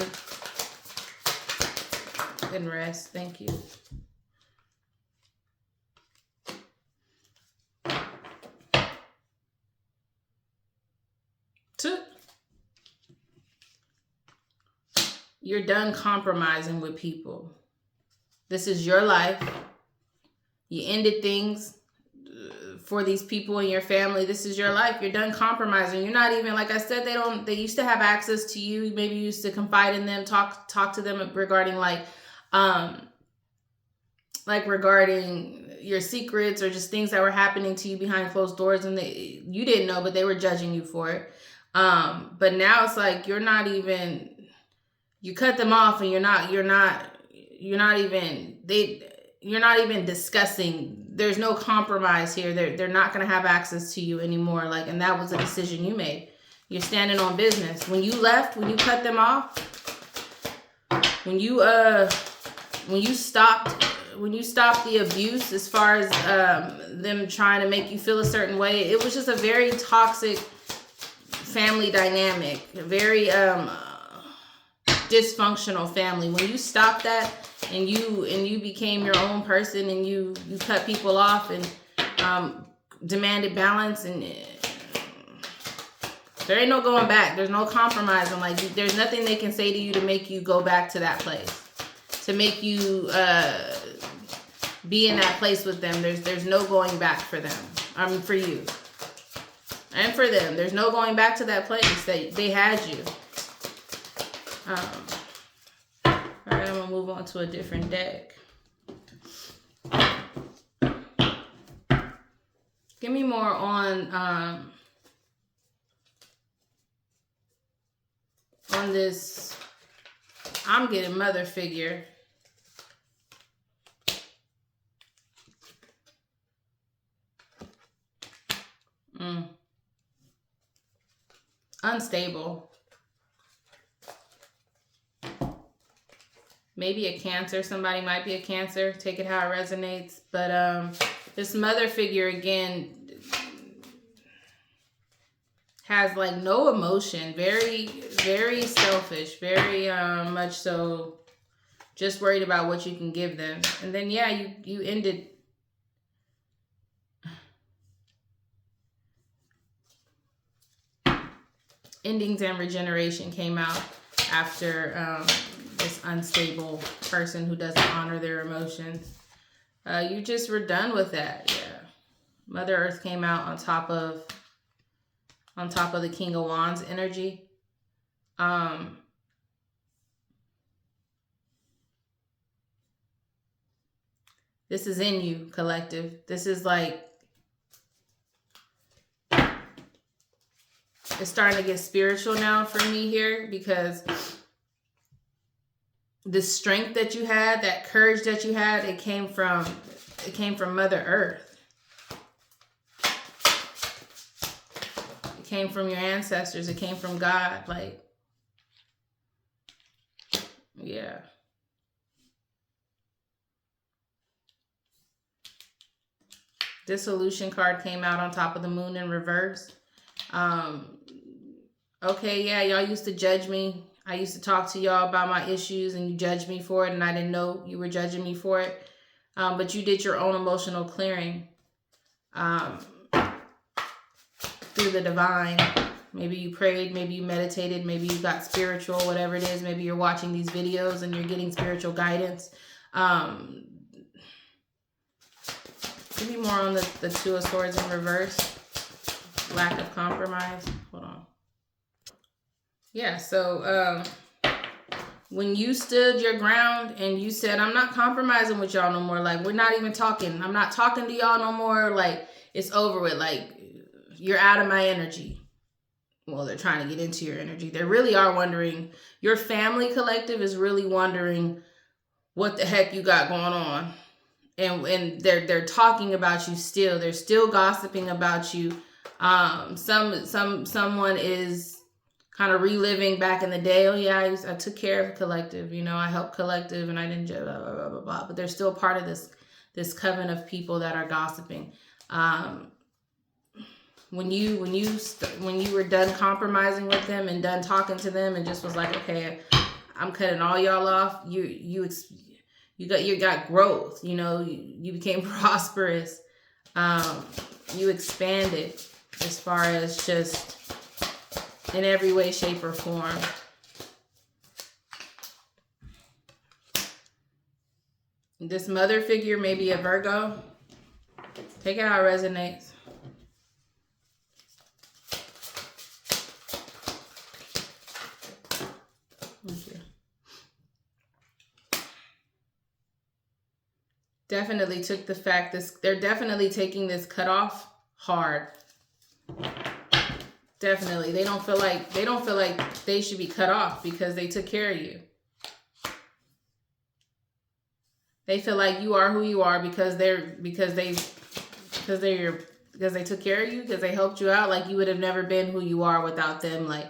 Speaker 1: and rest. Thank you. You're done compromising with people. This is your life. You ended things for these people in your family. This is your life. You're done compromising. You're not even, like I said, they used to have access to you. Maybe you used to confide in them, talk to them regarding regarding your secrets or just things that were happening to you behind closed doors, and you didn't know, but they were judging you for it. But now it's like you're not even, you cut them off, and you're not even discussing. There's no compromise here. They're not going to have access to you anymore. And that was a decision you made. You're standing on business. When you left, when you cut them off, when you stopped the abuse, as far as them trying to make you feel a certain way, it was just a very toxic family dynamic, very dysfunctional family. When you stopped that, and you became your own person, and you cut people off and demanded balance, and there ain't no going back. There's no compromising. There's nothing they can say to you to make you go back to that place, to make you be in that place with them. There's no going back for them. For you and for them. There's no going back to that place that they had you. All right, I'm going to move on to a different deck. Give me more on this. I'm getting mother figure. Unstable. Maybe a Cancer. Somebody might be a Cancer. Take it how it resonates. But this mother figure, again, has no emotion. Very, very selfish. Very much so just worried about what you can give them. And then, yeah, you ended. Endings and regeneration came out after this unstable person who doesn't honor their emotions. You just were done with that. Yeah. Mother Earth came out on top of the King of Wands energy. This is in you, collective. This is it's starting to get spiritual now for me here, because the strength that you had, that courage that you had, it came from Mother Earth. It came from your ancestors. It came from God. Yeah. Dissolution card came out on top of the Moon in reverse. Okay, yeah, y'all used to judge me. I used to talk to y'all about my issues, and you judged me for it, and I didn't know you were judging me for it. But you did your own emotional clearing through the divine. Maybe you prayed, maybe you meditated, maybe you got spiritual, whatever it is. Maybe you're watching these videos and you're getting spiritual guidance. Give me more on the Two of Swords in reverse. Lack of compromise. Hold on. Yeah, so when you stood your ground and you said, I'm not compromising with y'all no more. We're not even talking. I'm not talking to y'all no more. It's over with. You're out of my energy. Well, they're trying to get into your energy. They really are wondering. Your family collective is really wondering what the heck you got going on. And they're talking about you still. They're still gossiping about you. Someone is kind of reliving back in the day. Oh yeah, I took care of Collective. I helped Collective, and I didn't blah blah blah blah blah. But they're still part of this coven of people that are gossiping. When you were done compromising with them and done talking to them, and just was like, okay, I'm cutting all y'all off. You got growth. You know, you became prosperous. You expanded as far as just in every way, shape, or form. This mother figure may be a Virgo. Take it how it resonates. Definitely took the fact they're definitely taking this cutoff hard. Definitely. They don't feel like they should be cut off because they took care of you. They feel like you are who you are because they took care of you, because they helped you out. Like you would have never been who you are without them. Like,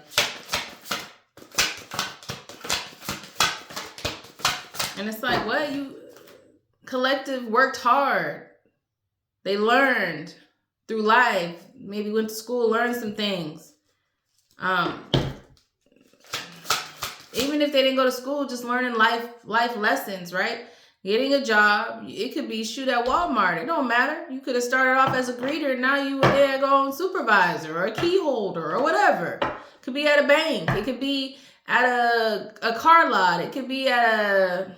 Speaker 1: and it's like, what? You collective worked hard. They learned through life. Maybe went to school, learned some things. Even if they didn't go to school, just learning life lessons, right? Getting a job. It could be shoot at Walmart. It don't matter. You could have started off as a greeter. Now you were there going supervisor or a key holder or whatever. It could be at a bank. It could be at a car lot. It could be at a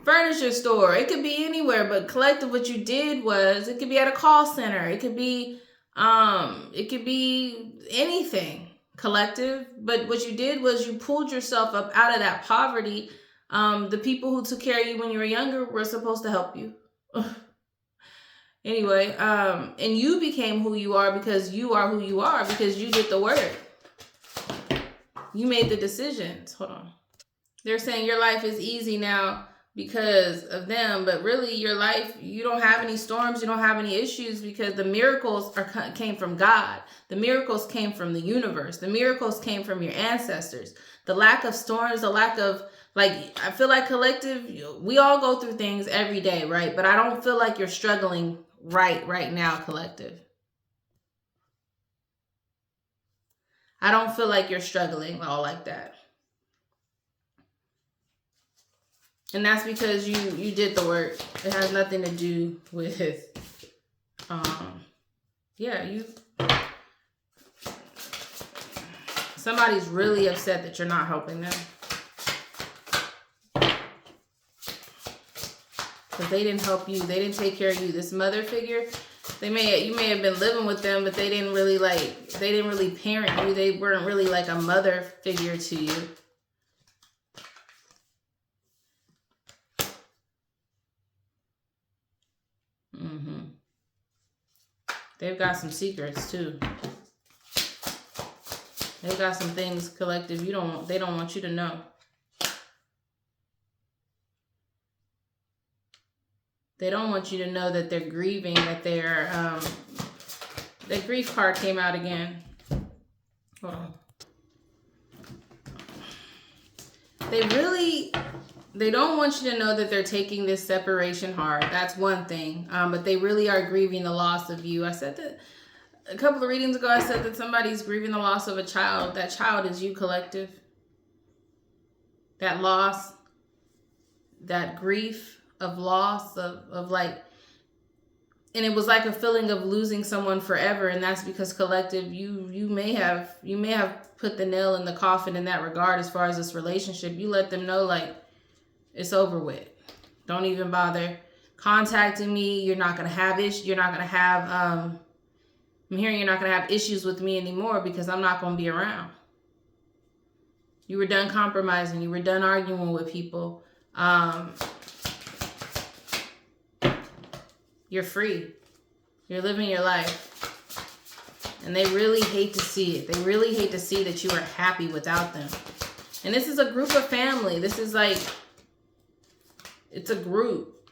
Speaker 1: furniture store. It could be anywhere. But collective, what you did was, it could be at a call center. It could be anything. Collective. But what you did was you pulled yourself up out of that poverty. The people who took care of you when you were younger were supposed to help you. Anyway, and you became who you are because you are who you are because you did the work. You made the decisions. Hold on. They're saying your life is easy now because of them, but really your life, you don't have any storms, you don't have any issues because the miracles came from God. The miracles came from the universe. The miracles came from your ancestors. The lack of storms, the lack of, like, I feel like collective, we all go through things every day, right? But I don't feel like you're struggling right now, collective. I don't feel like you're struggling all like that. And that's because you did the work. It has nothing to do with, somebody's really upset that you're not helping them. Because they didn't help you. They didn't take care of you. This mother figure, you may have been living with them, but they didn't really parent you. They weren't really like a mother figure to you. They've got some secrets too. They've got some things, collective, they don't want you to know. They don't want you to know that they're grieving, that their grief card came out again. Hold on. They don't want you to know that they're taking this separation hard. That's one thing. But they really are grieving the loss of you. I said that a couple of readings ago. I said that somebody's grieving the loss of a child. That child is you, collective. That loss, that grief of loss of like, and it was like a feeling of losing someone forever. And that's because, collective, you may have put the nail in the coffin in that regard. As far as this relationship, you let them know, like, it's over with. Don't even bother contacting me. You're not going to have issues. You're not going to have, I'm hearing you're not going to have issues with me anymore because I'm not going to be around. You were done compromising. You were done arguing with people. You're free. You're living your life. And they really hate to see it. They really hate to see that you are happy without them. And this is a group of family. This is like, it's a group.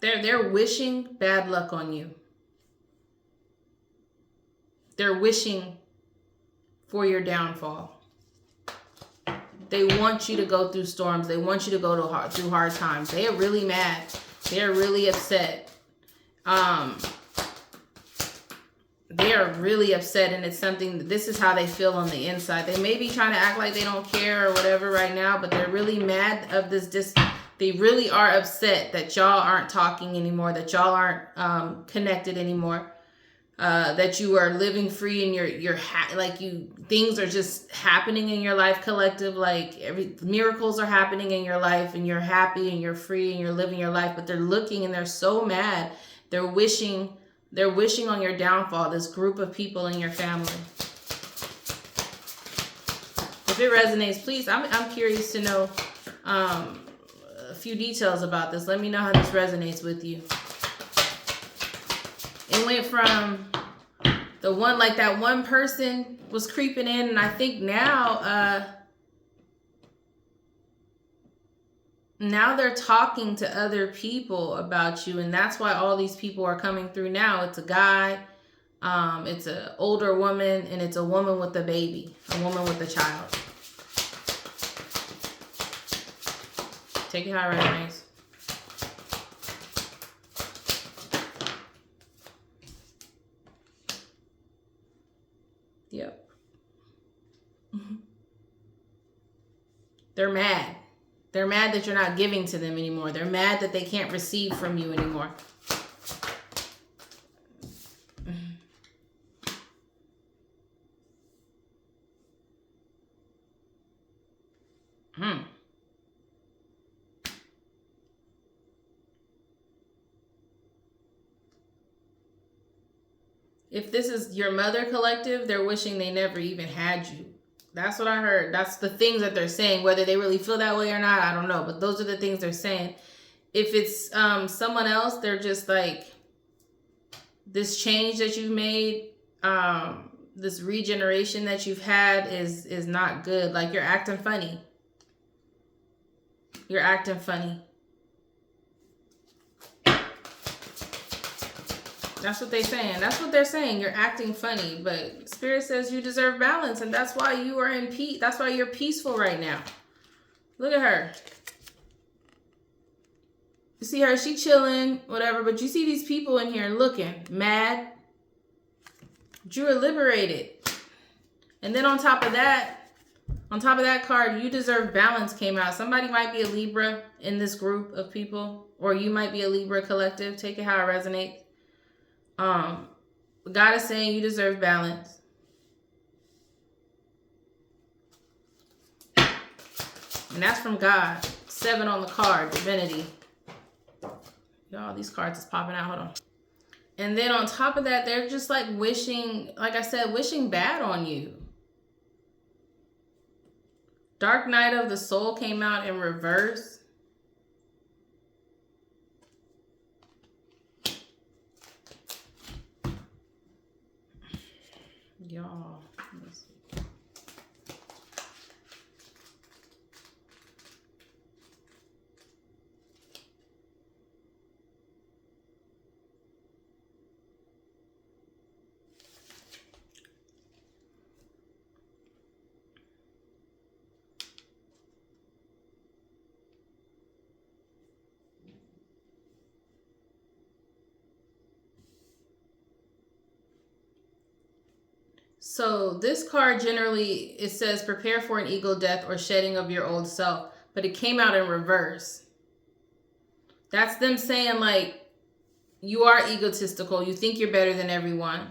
Speaker 1: They're wishing bad luck on you. They're wishing for your downfall. They want you to go through storms. They want you to go through hard times. They are really mad. They are really upset. They are really upset, and it's something, this is how they feel on the inside. They may be trying to act like they don't care or whatever right now, but they're really mad of this. They really are upset that y'all aren't talking anymore, that y'all aren't connected anymore, that you are living free and things are just happening in your life, collective, like miracles are happening in your life, and you're happy and you're free and you're living your life. But they're looking and they're so mad. They're wishing on your downfall, this group of people in your family. If it resonates, please, I'm curious to know a few details about this. Let me know how this resonates with you. It went from the one, like that one person was creeping in, and I think now they're talking to other people about you, and that's why all these people are coming through now. It's a guy, it's an older woman, and it's a woman with a baby, a woman with a child. Take it how it resonates. Yep. They're mad. They're mad that you're not giving to them anymore. They're mad that they can't receive from you anymore. If this is your mother collective, they're wishing they never even had you. That's what I heard. That's the things that they're saying. Whether they really feel that way or not, I don't know. But those are the things they're saying. If it's someone else, they're just like, this change that you've made, this regeneration that you've had is not good. Like, you're acting funny. You're acting funny. That's what they're saying. That's what they're saying. You're acting funny. But Spirit says you deserve balance. And that's why you are in peace. That's why you're peaceful right now. Look at her. You see her, she chilling, whatever. But you see these people in here looking mad. But you were liberated. And then on top of that card, you deserve balance came out. Somebody might be a Libra in this group of people. Or you might be a Libra collective. Take it how it resonates. God is saying you deserve balance. And that's from God. 7 on the card, divinity. Y'all, these cards is popping out. Hold on. And then on top of that, they're just like wishing, like I said, wishing bad on you. Dark Night of the Soul came out in reverse. Y'all, let's see. So this card generally, it says prepare for an ego death or shedding of your old self, but it came out in reverse. That's them saying like, you are egotistical. You think you're better than everyone.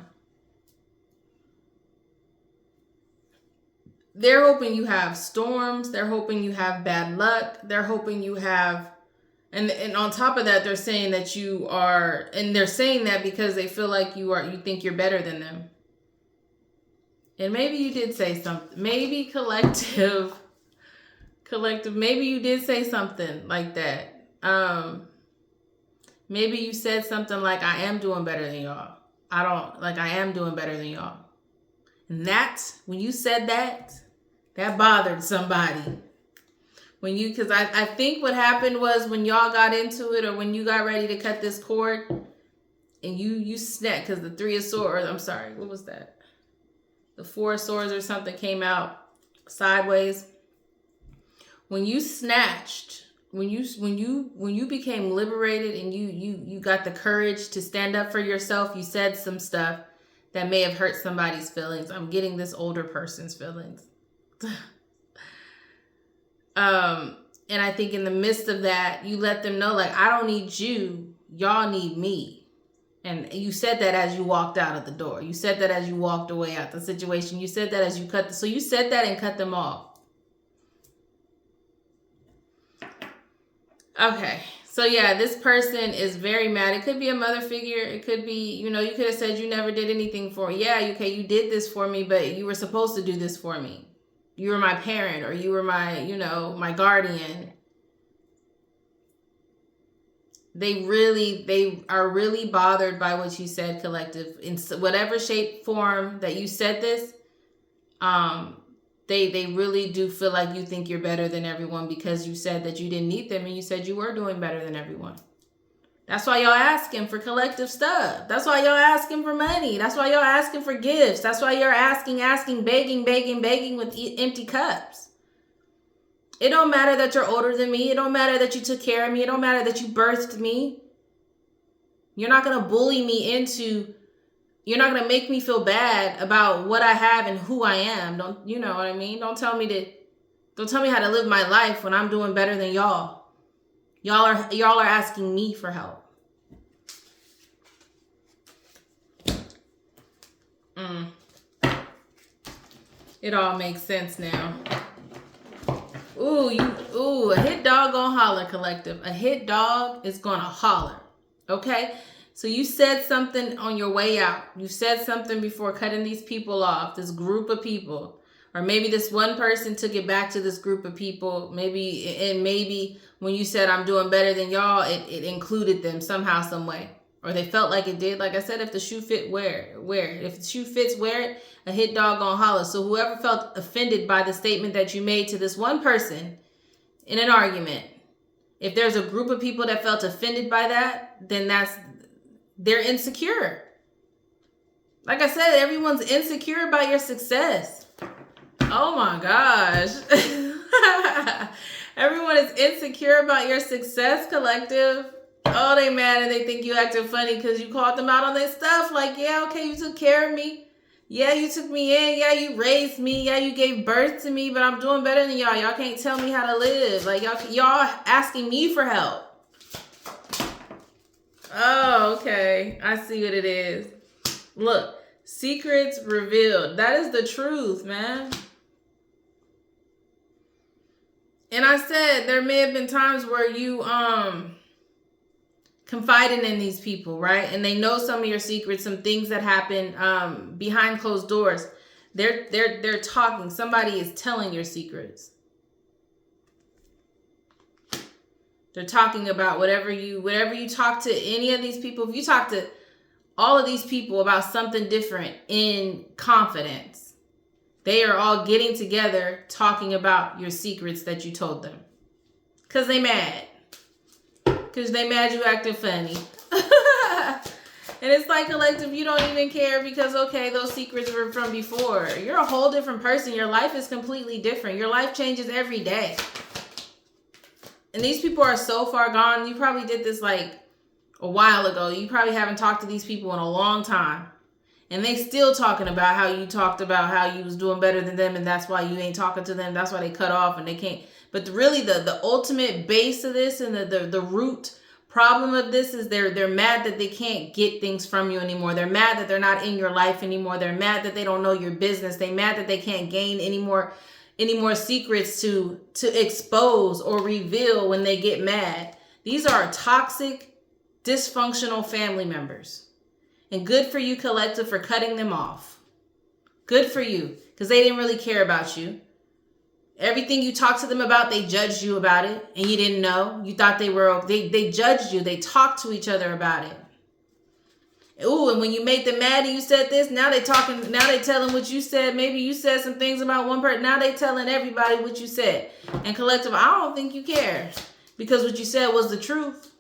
Speaker 1: They're hoping you have storms. They're hoping you have bad luck. They're hoping you have, and on top of that, they're saying that you are, and they're saying that because they feel like you think you're better than them. And maybe you did say something. Maybe collective, maybe you did say something like that. Maybe you said something like, I am doing better than y'all. I am doing better than y'all. And when you said that bothered somebody. Because I think what happened was when y'all got into it, or when you got ready to cut this cord, and you snapped, because the 3 of Swords, I'm sorry, what was that? The 4 of Swords or something came out sideways. when you snatched, when you became liberated and you got the courage to stand up for yourself, you said some stuff that may have hurt somebody's feelings. I'm getting this older person's feelings. And I think in the midst of that, you let them know, like, I don't need you. Y'all need me. And you said that as you walked out of the door. You said that as you walked away out the situation. You said that as you so you said that and cut them off. Okay. So yeah, this person is very mad. It could be a mother figure. It could be, you could have said you never did anything for me. Yeah, okay, you did this for me, but you were supposed to do this for me. You were my parent, or you were my, my guardian. They are really bothered by what you said, collective. In whatever shape, form that you said this, they really do feel like you think you're better than everyone because you said that you didn't need them and you said you were doing better than everyone. That's why y'all asking for collective stuff. That's why y'all asking for money. That's why y'all asking for gifts. That's why you're asking, begging with empty cups. It don't matter that you're older than me. It don't matter that you took care of me. It don't matter that you birthed me. You're not going to bully me into, you're not going to make me feel bad about what I have and who I am. Don't, you know what I mean? Don't tell me how to live my life when I'm doing better than y'all. Y'all are asking me for help. It all makes sense now. A hit dog gonna holler, collective. A hit dog is gonna holler. Okay? So you said something on your way out. You said something before cutting these people off, this group of people. Or maybe this one person took it back to this group of people. Maybe when you said I'm doing better than y'all, it included them somehow, some way. Or they felt like it did. Like I said, if the shoe fit, wear it. If the shoe fits, wear it. A hit dog gonna holler. So whoever felt offended by the statement that you made to this one person in an argument, if there's a group of people that felt offended by that, then they're insecure. Like I said, everyone's insecure about your success. Oh my gosh. Everyone is insecure about your success, collective. Oh, they mad and they think you acting funny because you called them out on their stuff. Like, yeah, okay, you took care of me. Yeah, you took me in. Yeah, you raised me. Yeah, you gave birth to me, but I'm doing better than y'all. Y'all can't tell me how to live. Like, y'all asking me for help. Oh, okay. I see what it is. Look, secrets revealed. That is the truth, man. And I said there may have been times where you confiding in these people, right? And they know some of your secrets, some things that happen behind closed doors. They're talking. Somebody is telling your secrets. They're talking about whatever you talk to any of these people. If you talk to all of these people about something different in confidence, they are all getting together talking about your secrets that you told them. Because they mad. Because they mad you acting funny. And it's like, collective, you don't even care because, okay, those secrets were from before. You're a whole different person. Your life is completely different. Your life changes every day. And these people are so far gone. You probably did this like a while ago. You probably haven't talked to these people in a long time. And they still talking about how you talked about how you was doing better than them. And that's why you ain't talking to them. That's why they cut off and they can't. But really the ultimate base of this and the root problem of this is they're mad that they can't get things from you anymore. They're mad that they're not in your life anymore. They're mad that they don't know your business. They're mad that they can't gain any more secrets to expose or reveal when they get mad. These are toxic, dysfunctional family members. And good for you, collective, for cutting them off. Good for you, because they didn't really care about you. Everything you talked to them about, they judged you about it, and you didn't know. You thought they judged you. They talked to each other about it. Ooh, and when you made them mad and you said this, now they telling what you said. Maybe you said some things about one person. Now they telling everybody what you said. And collective, I don't think you care. Because what you said was the truth.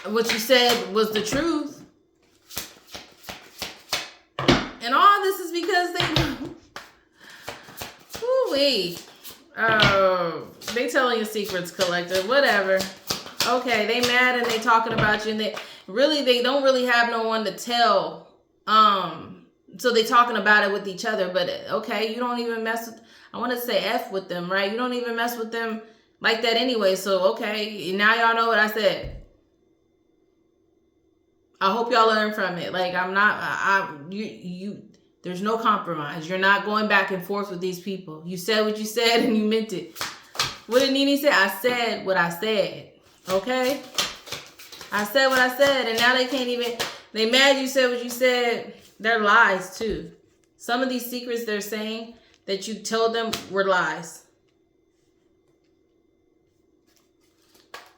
Speaker 1: What you said was the truth. And all this is because they... Ooh-wee. Oh, they telling your secrets, collective. Whatever. Okay, they mad and they talking about you, and they don't really have no one to tell. So they talking about it with each other. But okay, you don't even mess with. I want to say F with them, right? You don't even mess with them like that anyway. So okay, now y'all know what I said. I hope y'all learn from it. Like there's no compromise. You're not going back and forth with these people. You said what you said and you meant it. What did Nene say? I said what I said. Okay? I said what I said, and now they can't even, they mad you said what you said. They're lies too. Some of these secrets they're saying that you told them were lies.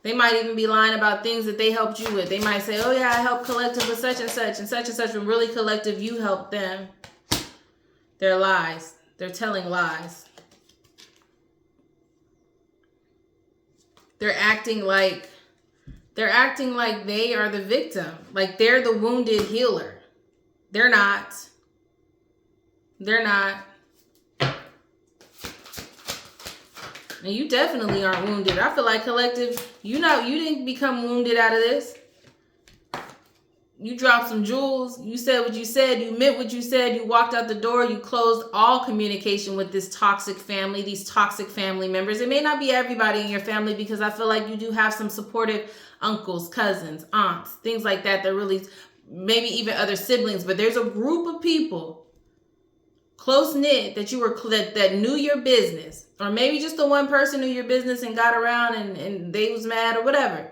Speaker 1: They might even be lying about things that they helped you with. They might say, oh yeah, I helped collective with such and such and such and such, when really collective, you helped them. They're lies. They're telling lies. They're acting like they are the victim. Like they're the wounded healer. They're not. They're not. And you definitely aren't wounded. I feel like collective, you didn't become wounded out of this. You dropped some jewels. You said what you said. You meant what you said. You walked out the door. You closed all communication with this toxic family, these toxic family members. It may not be everybody in your family, because I feel like you do have some supportive uncles, cousins, aunts, things like that. They're really, maybe even other siblings. But there's a group of people, close knit, that that knew your business. Or maybe just the one person knew your business and got around and they was mad or whatever.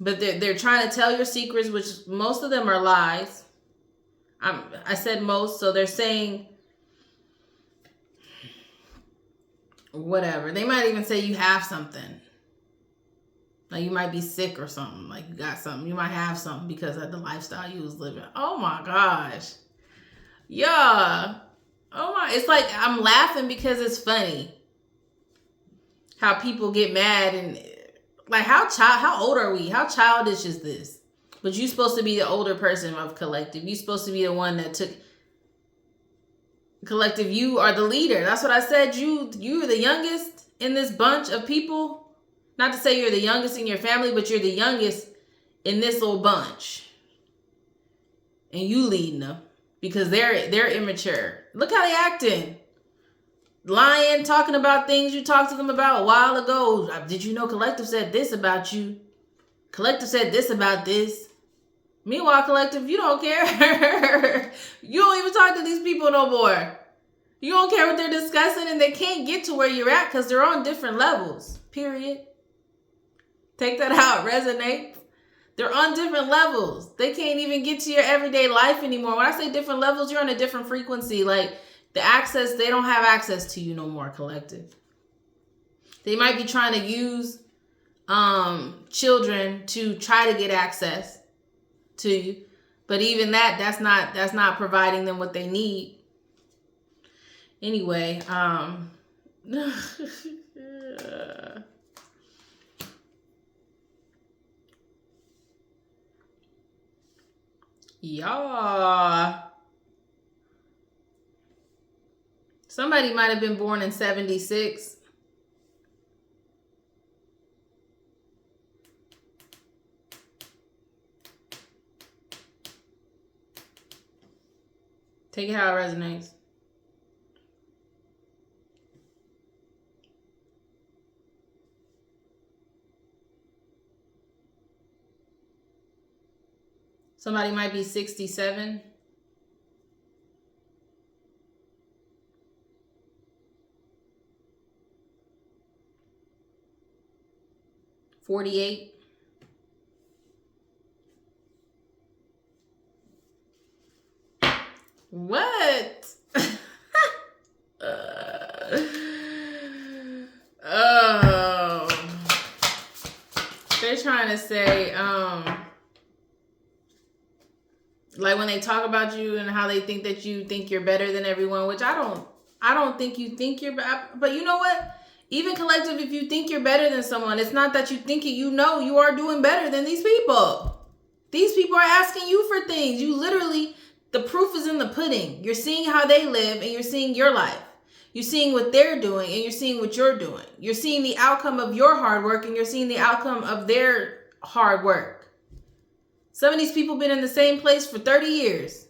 Speaker 1: But they're trying to tell your secrets, which most of them are lies. I said most, so they're saying whatever. They might even say you have something. Like you might be sick or something. Like you got something. You might have something because of the lifestyle you was living. Oh my gosh. Yeah. Oh my. It's like I'm laughing because it's funny. How people get mad and like how old are we? How childish is this? But you're supposed to be the older person of collective. You're supposed to be the one that took collective. You are the leader. That's what I said. You're the youngest in this bunch of people. Not to say you're the youngest in your family, but you're the youngest in this little bunch. And you leading them because they're immature. Look how they acting. Lying, talking about things you talked to them about a while ago. Did you know collective said this about you? Collective said this about this. Meanwhile, collective, you don't care. You don't even talk to these people no more. You don't care what they're discussing, and they can't get to where you're at because they're on different levels. Period. Take that out. Resonate. They're on different levels. They can't even get to your everyday life anymore. When I say different levels, you're on a different frequency. Like, the access, they don't have access to you no more, collective. They might be trying to use children to try to get access to you. But even that's not providing them what they need. Anyway, y'all. Somebody might have been born in 76. Take it how it resonates. Somebody might be 67. $48. What? Oh. They're trying to say, like when they talk about you and how they think that you think you're better than everyone, which I don't think you think you're better. But you know what? Even collective, if you think you're better than someone, it's not that you think it, you know you are doing better than these people. These people are asking you for things. You literally, the proof is in the pudding. You're seeing how they live and you're seeing your life. You're seeing what they're doing, and you're seeing what you're doing. You're seeing the outcome of your hard work, and you're seeing the outcome of their hard work. Some of these people been in the same place for 30 years.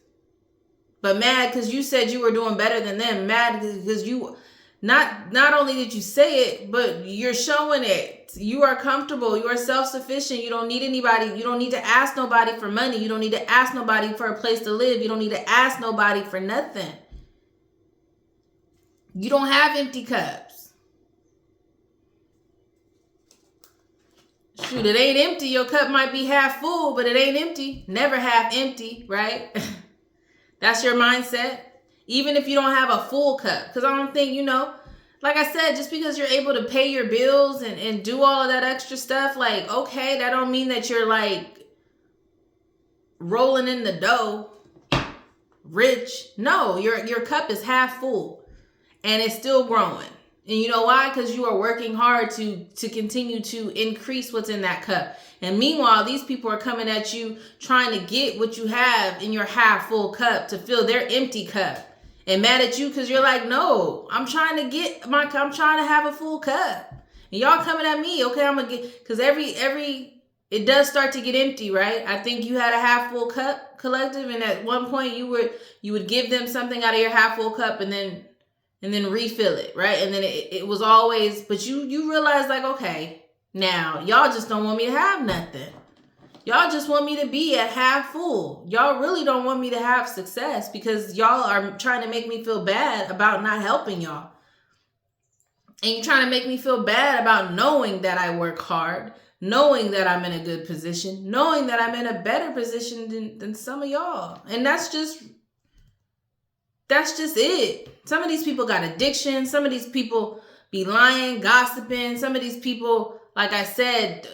Speaker 1: But mad because you said you were doing better than them. Mad because you, not only did you say it, but you're showing it. You are comfortable. You are self-sufficient. You don't need anybody. You don't need to ask nobody for money. You don't need to ask nobody for a place to live. You don't need to ask nobody for nothing. You don't have empty cups. Shoot, it ain't empty. Your cup might be half full, but it ain't empty. Never half empty, right? That's your mindset. Even if you don't have a full cup. Because I don't think, like I said, just because you're able to pay your bills and do all of that extra stuff, like, okay, that don't mean that you're like rolling in the dough rich. No, your cup is half full and it's still growing. And you know why? Because you are working hard to continue to increase what's in that cup. And meanwhile, these people are coming at you trying to get what you have in your half full cup to fill their empty cup. And mad at you because you're like, no, I'm trying to have a full cup. And y'all coming at me, okay, I'm gonna get, because it does start to get empty, right? I think you had a half full cup, collective, and at one point you would give them something out of your half full cup and then refill it, right? And then it was always, but you realize like, okay, now y'all just don't want me to have nothing. Y'all just want me to be at half full. Y'all really don't want me to have success because y'all are trying to make me feel bad about not helping y'all. And you're trying to make me feel bad about knowing that I work hard, knowing that I'm in a good position, knowing that I'm in a better position than some of y'all. And that's just it. Some of these people got addiction. Some of these people be lying, gossiping. Some of these people, like I said,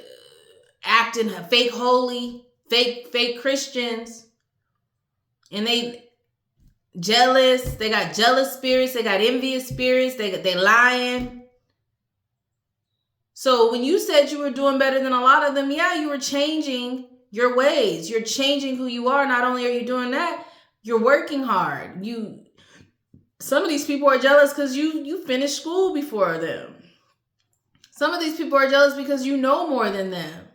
Speaker 1: acting fake holy, fake Christians. And they jealous. They got jealous spirits. They got envious spirits. They lying. So when you said you were doing better than a lot of them, yeah, you were changing your ways. You're changing who you are. Not only are you doing that, you're working hard. Some of these people are jealous because you finished school before them. Some of these people are jealous because you know more than them.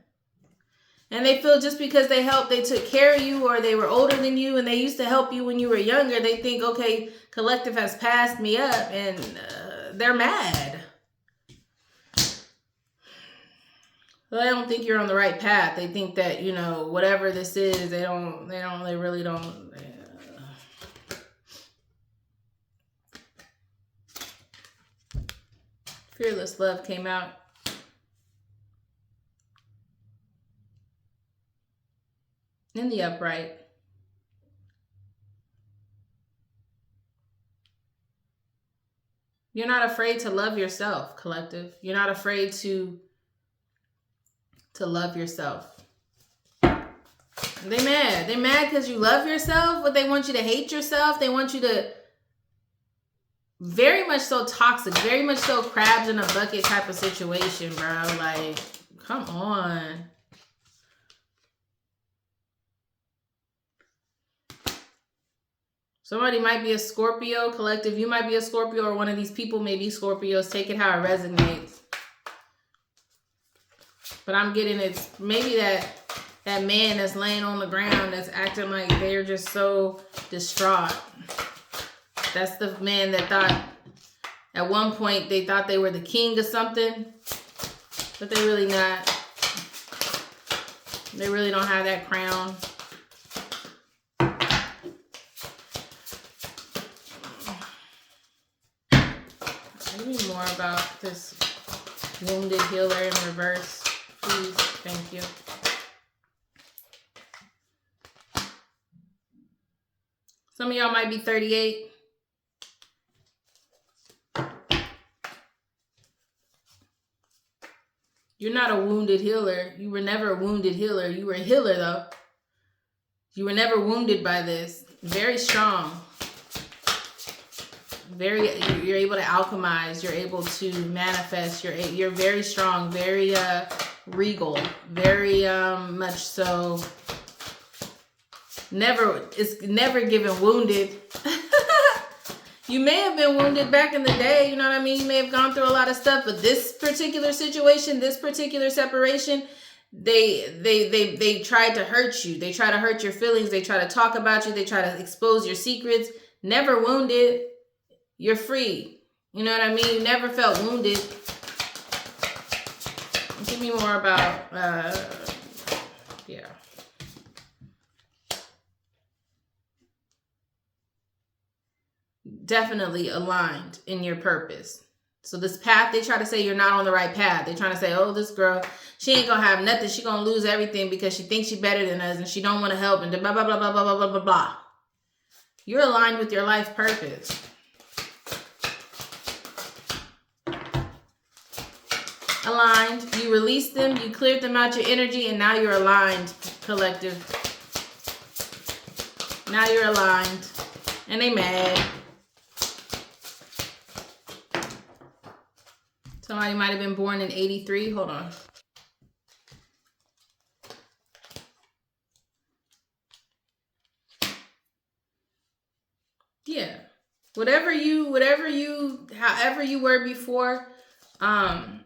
Speaker 1: And they feel just because they took care of you, or they were older than you and they used to help you when you were younger, they think, okay, collective has passed me up, and they're mad. Well, they don't think you're on the right path. They think that, whatever this is, they really don't. Fearless Love came out. In the upright. You're not afraid to love yourself, collective. You're not afraid to love yourself. They mad. They mad because you love yourself, but they want you to hate yourself. They want you to, very much so toxic, very much so crabs in a bucket type of situation, bro. Like, come on. Somebody might be a Scorpio, collective. You might be a Scorpio, or one of these people may be Scorpios. Take it how it resonates. But I'm getting it's maybe that man that's laying on the ground that's acting like they're just so distraught. That's the man that thought at one point they thought they were the king of something, but they're really not. They really don't have that crown. Tell me more about this wounded healer in reverse, please. Thank you. Some of y'all might be 38. You're not a wounded healer. You were never a wounded healer. You were a healer, though. You were never wounded by this. Very strong. You're able to alchemize. You're able to manifest. You're very strong. Very regal. Very much so. It's never given wounded. You may have been wounded back in the day, you know what I mean? You may have gone through a lot of stuff, but this particular situation, this particular separation, they tried to hurt you. They try to hurt your feelings. They try to talk about you. They try to expose your secrets. Never wounded. You're free. You know what I mean? You never felt wounded. Give me more about, yeah. Definitely aligned in your purpose. So this path, they try to say you're not on the right path. They're trying to say, oh, this girl, she ain't gonna have nothing. She gonna lose everything because she thinks she's better than us and she don't want to help and blah, blah, blah, blah, blah, blah, blah, blah, blah. You're aligned with your life purpose. Aligned. You released them. You cleared them out your energy and now you're aligned, collective. Now you're aligned. And they mad. Somebody might have been born in 83. Hold on. Yeah. However you were before, I'm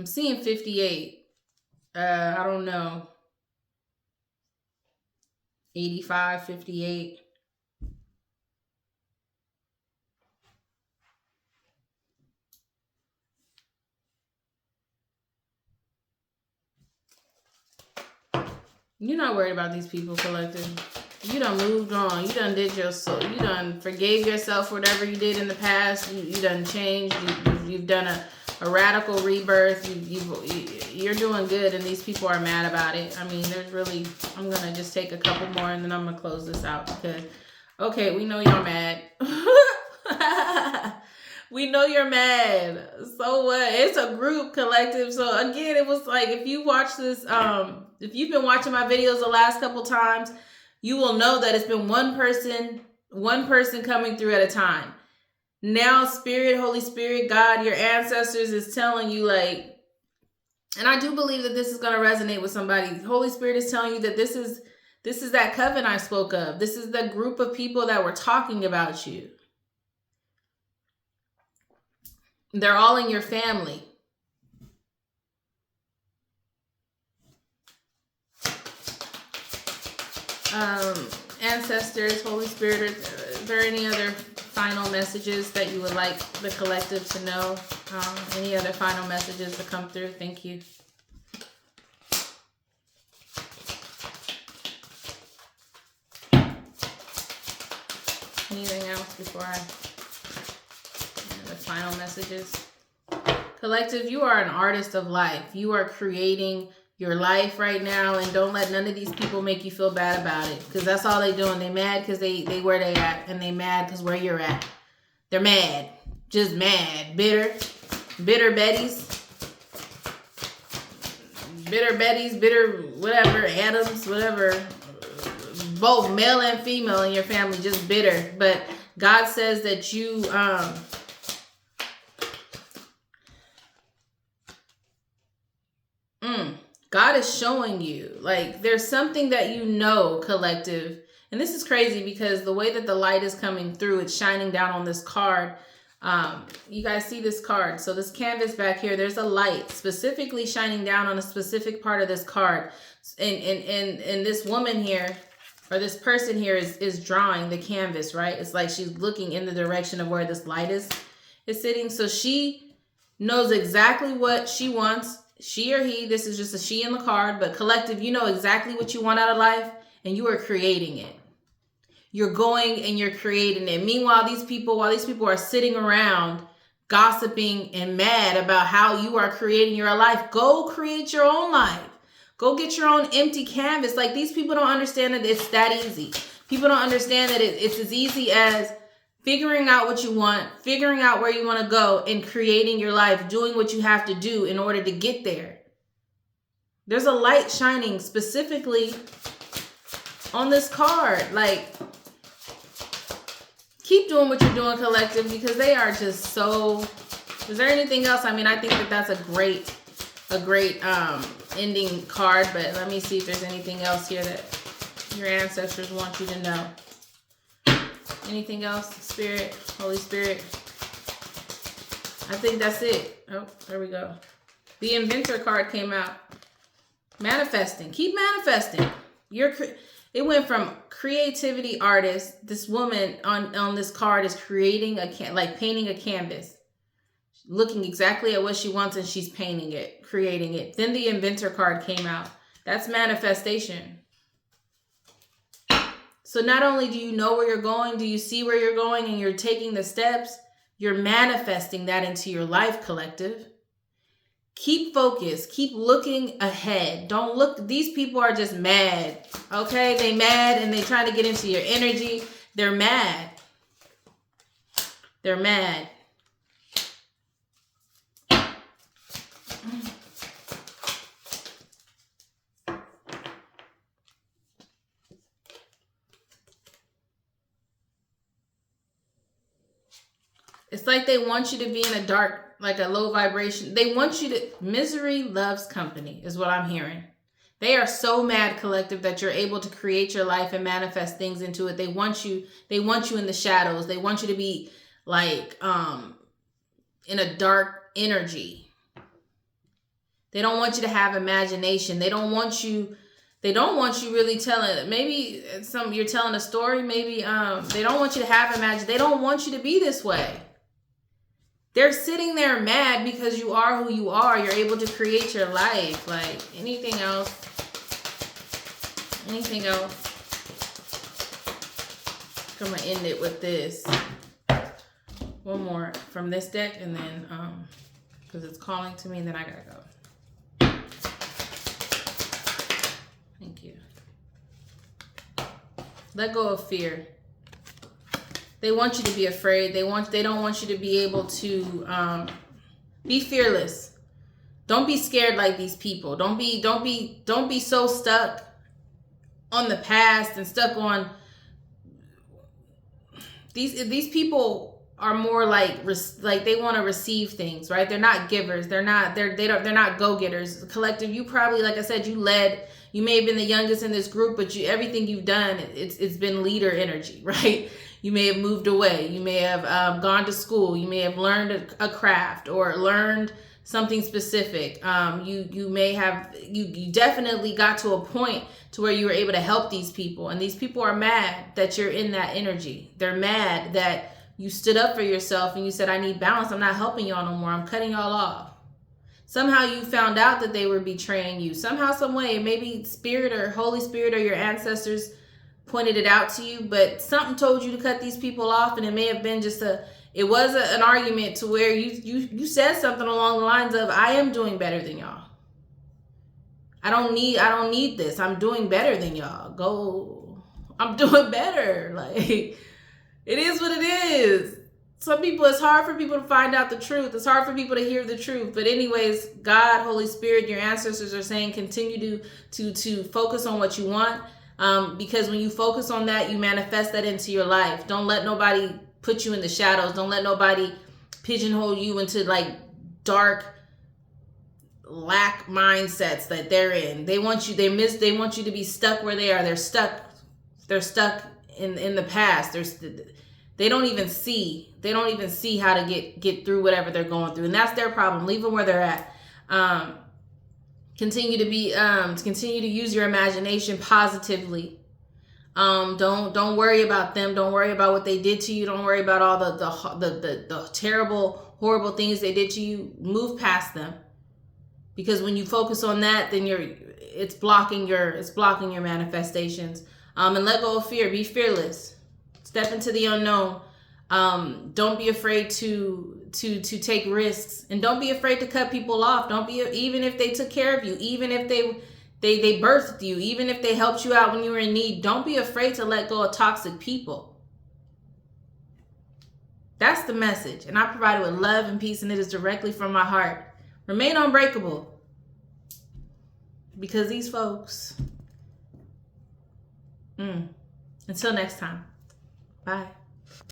Speaker 1: seeing 58. I don't know. 85, 58. You're not worried about these people, collective. You done moved on. You done did your soul. You done forgave yourself for whatever you did in the past. You done changed. You've done a radical rebirth. You're doing good, and these people are mad about it. I mean, there's really, I'm going to just take a couple more, and then I'm going to close this out because, okay, we know you're mad. We know you're mad. So what? It's a group, collective. So again, it was like, if you watch this, if you've been watching my videos the last couple times, you will know that it's been one person coming through at a time. Now, Spirit, Holy Spirit, God, your ancestors is telling you, like, and I do believe that this is going to resonate with somebody. Holy Spirit is telling you that this is that coven I spoke of. This is the group of people that were talking about you. They're all in your family. Ancestors, Holy Spirit, are there any other final messages that you would like the collective to know? Any other final messages to come through? Thank you. Anything else before the final messages? Collective, you are an artist of life. You are creating your life right now, and don't let none of these people make you feel bad about it, because that's all they doing. They mad because they where they at, and they mad because where you're at. They're mad, just mad, bitter Bettys, bitter whatever, Adams, whatever, both male and female in your family, just bitter. But God says that you God is showing you, like, there's something that you know, collective. And this is crazy because the way that the light is coming through, it's shining down on this card. You guys see this card. So this canvas back here, there's a light specifically shining down on a specific part of this card. And this woman here, or this person here is drawing the canvas, right? It's like she's looking in the direction of where this light is sitting. So she knows exactly what she wants. She or he, this is just a she in the card, but collective, you know exactly what you want out of life, and you are creating it. You're going and you're creating it. Meanwhile, while these people are sitting around gossiping and mad about how you are creating your life, go create your own life. Go get your own empty canvas. Like, these people don't understand that it's that easy. People don't understand that it's as easy as figuring out what you want, figuring out where you want to go, and creating your life, doing what you have to do in order to get there. There's a light shining specifically on this card. Like, keep doing what you're doing, collective, because they are just so... Is there anything else? I mean, I think that that's a great ending card, but let me see if there's anything else here that your ancestors want you to know? Anything else? Spirit, Holy Spirit. I think that's it. Oh, there we go. The Inventor card came out. Manifesting. Keep manifesting. It went from creativity artist. This woman on this card is creating painting a canvas, looking exactly at what she wants, and she's painting it, creating it. Then the Inventor card came out. That's manifestation. So not only do you know where you're going, do you see where you're going, and you're taking the steps, you're manifesting that into your life, collective. Keep focused. Keep looking ahead. Don't look. These people are just mad. Okay? They mad and they trying to get into your energy. They're mad. They're mad. It's like they want you to be in a dark, like a low vibration. They want you to, misery loves company is what I'm hearing. They are so mad, collective, that you're able to create your life and manifest things into it. They want you in the shadows. They want you to be like, in a dark energy. They don't want you to have imagination. They don't want you really telling, maybe you're telling a story. Maybe, they don't want you to have imagination. They don't want you to be this way. They're sitting there mad because you are who you are. You're able to create your life. Like, anything else? Anything else? I'm going to end it with this. One more from this deck, and then, because it's calling to me, and then I got to go. Thank you. Let go of fear. They want you to be afraid. They don't want you to be able to be fearless. Don't be scared like these people. Don't be so stuck on the past and stuck on these people are more like they want to receive things, right? They're not givers. They're not go-getters. Collective, you probably, like I said, you may have been the youngest in this group, but everything you've done, it's been leader energy, right? You may have moved away. You may have gone to school. You may have learned a craft or learned something specific. You definitely got to a point to where you were able to help these people. And these people are mad that you're in that energy. They're mad that you stood up for yourself and you said, I need balance. I'm not helping y'all no more. I'm cutting y'all off. Somehow you found out that they were betraying you. Somehow, some way, maybe Spirit or Holy Spirit or your ancestors pointed it out to you, but something told you to cut these people off, and it may have been just an argument to where you said something along the lines of, I am doing better than y'all. I don't need this. I'm doing better than y'all. Go. I'm doing better. Like, it is what it is. Some people, it's hard for people to find out the truth. It's hard for people to hear the truth. But anyways, God, Holy Spirit, your ancestors are saying, continue to focus on what you want. Because when you focus on that, you manifest that into your life. Don't let nobody put you in the shadows. Don't let nobody pigeonhole you into like dark lack mindsets that they're in. They want you to be stuck where they are. They're stuck in the past. They don't even see how to get through whatever they're going through. And that's their problem. Leave them where they're at. Continue to use your imagination positively. Don't worry about them. Don't worry about what they did to you. Don't worry about all the terrible, horrible things they did to you. Move past them. Because when you focus on that, then it's blocking your manifestations. And let go of fear. Be fearless. Step into the unknown. Don't be afraid to take risks, and don't be afraid to cut people off. Even if they took care of you, even if they birthed you, even if they helped you out when you were in need, don't be afraid to let go of toxic people. That's the message. And I provide it with love and peace, and it is directly from my heart. Remain unbreakable. Because these folks. Until next time. Bye.